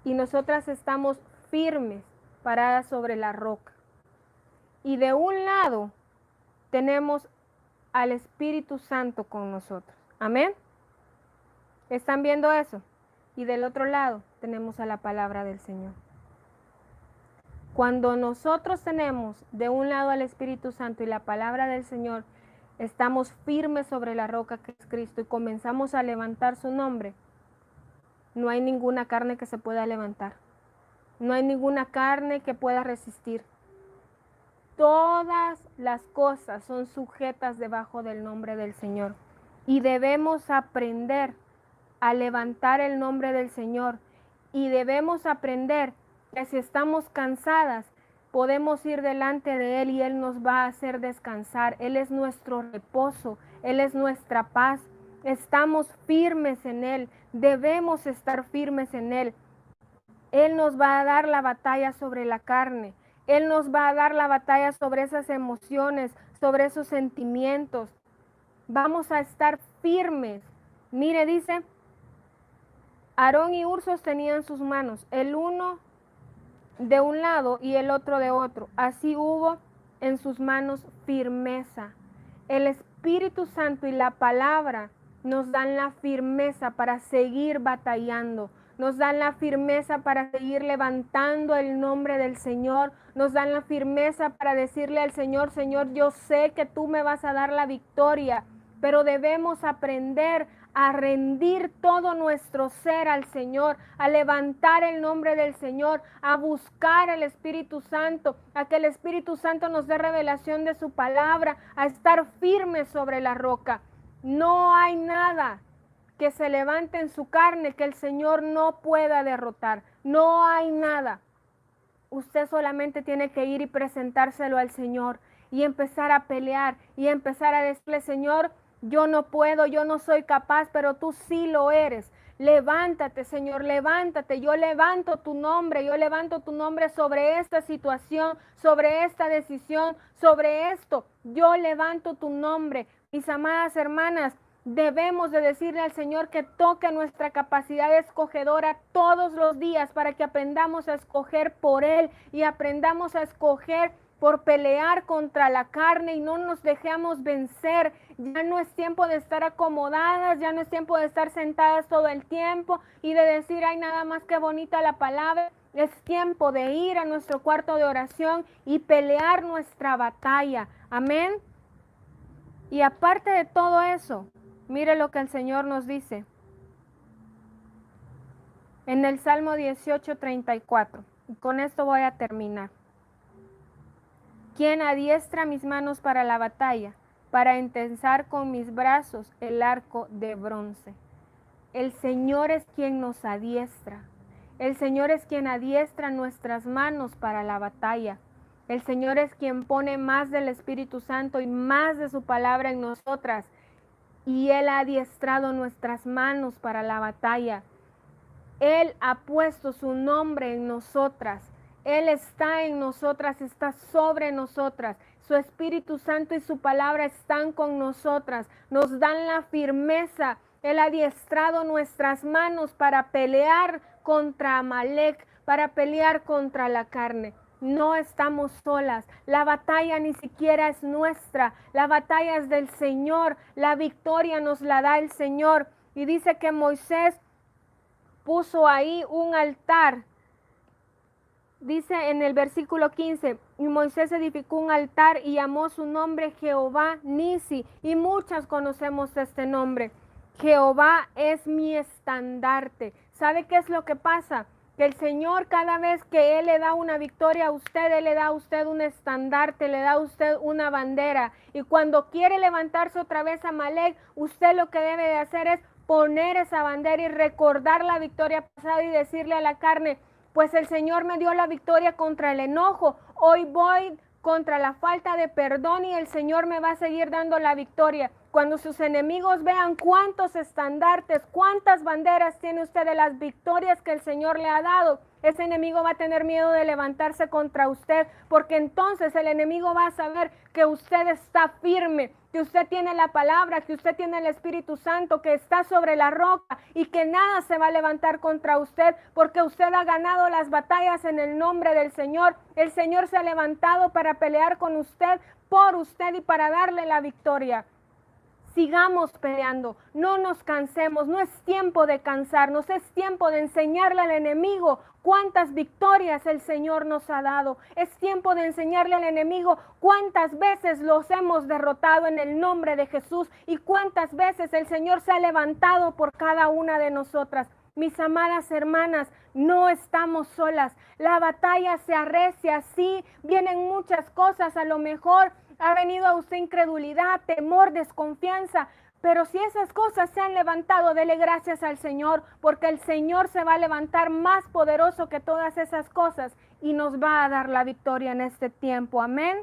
y nosotras estamos firmes, paradas sobre la roca. Y de un lado tenemos al Espíritu Santo con nosotros. Amén. ¿Están viendo eso? Y del otro lado tenemos a la palabra del Señor. Cuando nosotros tenemos de un lado al Espíritu Santo y la palabra del Señor, estamos firmes sobre la roca que es Cristo y comenzamos a levantar su nombre, no hay ninguna carne que se pueda levantar. No hay ninguna carne que pueda resistir. Todas las cosas son sujetas debajo del nombre del Señor. Y debemos aprender a levantar el nombre del Señor. Y debemos aprender que si estamos cansadas, podemos ir delante de Él y Él nos va a hacer descansar. Él es nuestro reposo, Él es nuestra paz. Estamos firmes en Él, debemos estar firmes en Él. Él nos va a dar la batalla sobre la carne. Él nos va a dar la batalla sobre esas emociones, sobre esos sentimientos. Vamos a estar firmes. Mire, dice, Aarón y Hur sostenían sus manos, el uno de un lado y el otro de otro. Así hubo en sus manos firmeza. El Espíritu Santo y la palabra nos dan la firmeza para seguir batallando. Nos dan la firmeza para seguir levantando el nombre del Señor. Nos dan la firmeza para decirle al Señor, Señor, yo sé que tú me vas a dar la victoria, pero debemos aprender a rendir todo nuestro ser al Señor, a levantar el nombre del Señor, a buscar al Espíritu Santo, a que el Espíritu Santo nos dé revelación de su palabra, a estar firmes sobre la roca. No hay nada que se levante en su carne que el Señor no pueda derrotar. No hay nada. Usted solamente tiene que ir y presentárselo al Señor y empezar a pelear y empezar a decirle, Señor, yo no puedo, yo no soy capaz, pero tú sí lo eres. Levántate, Señor, levántate. Yo levanto tu nombre sobre esta situación, sobre esta decisión, sobre esto. Yo levanto tu nombre. Mis amadas hermanas, debemos de decirle al Señor que toque nuestra capacidad escogedora todos los días para que aprendamos a escoger por Él y aprendamos a escoger por pelear contra la carne y no nos dejemos vencer. Ya no es tiempo de estar acomodadas, ya no es tiempo de estar sentadas todo el tiempo y de decir, ay, nada más que bonita la palabra. Es tiempo de ir a nuestro cuarto de oración y pelear nuestra batalla. Amén. Y aparte de todo eso, mire lo que el Señor nos dice en el Salmo 18:34. Y con esto voy a terminar. ¿Quién adiestra mis manos para la batalla? para entensar con mis brazos el arco de bronce. El Señor es quien nos adiestra. El Señor es quien adiestra nuestras manos para la batalla. El Señor es quien pone más del Espíritu Santo y más de su palabra en nosotras. Y Él ha adiestrado nuestras manos para la batalla. Él ha puesto su nombre en nosotras. Él está en nosotras, está sobre nosotras. Su Espíritu Santo y su palabra están con nosotras. Nos dan la firmeza. Él ha adiestrado nuestras manos para pelear contra Amalek, para pelear contra la carne. No estamos solas. La batalla ni siquiera es nuestra. La batalla es del Señor. La victoria nos la da el Señor. Y dice que Moisés puso ahí un altar. Dice en el versículo 15, y Moisés edificó un altar y llamó su nombre Jehová Nisi. Y muchas conocemos este nombre. Jehová es mi estandarte. ¿Sabe qué es lo que pasa? Que el Señor, cada vez que Él le da una victoria a usted, Él le da a usted un estandarte, le da a usted una bandera. Y cuando quiere levantarse otra vez a Amalek, usted lo que debe de hacer es poner esa bandera y recordar la victoria pasada y decirle a la carne, pues el Señor me dio la victoria contra el enojo, hoy voy contra la falta de perdón y el Señor me va a seguir dando la victoria. Cuando sus enemigos vean cuántos estandartes, cuántas banderas tiene usted de las victorias que el Señor le ha dado, ese enemigo va a tener miedo de levantarse contra usted, porque entonces el enemigo va a saber que usted está firme, que usted tiene la palabra, que usted tiene el Espíritu Santo, que está sobre la roca y que nada se va a levantar contra usted, porque usted ha ganado las batallas en el nombre del Señor. El Señor se ha levantado para pelear con usted, por usted y para darle la victoria. Sigamos peleando, no nos cansemos, no es tiempo de cansarnos, es tiempo de enseñarle al enemigo cuántas victorias el Señor nos ha dado. Es tiempo de enseñarle al enemigo cuántas veces los hemos derrotado en el nombre de Jesús y cuántas veces el Señor se ha levantado por cada una de nosotras. Mis amadas hermanas, no estamos solas. La batalla se arrecia, sí, vienen muchas cosas, a lo mejor ha venido a usted incredulidad, temor, desconfianza, pero si esas cosas se han levantado, dele gracias al Señor, porque el Señor se va a levantar más poderoso que todas esas cosas y nos va a dar la victoria en este tiempo. Amén.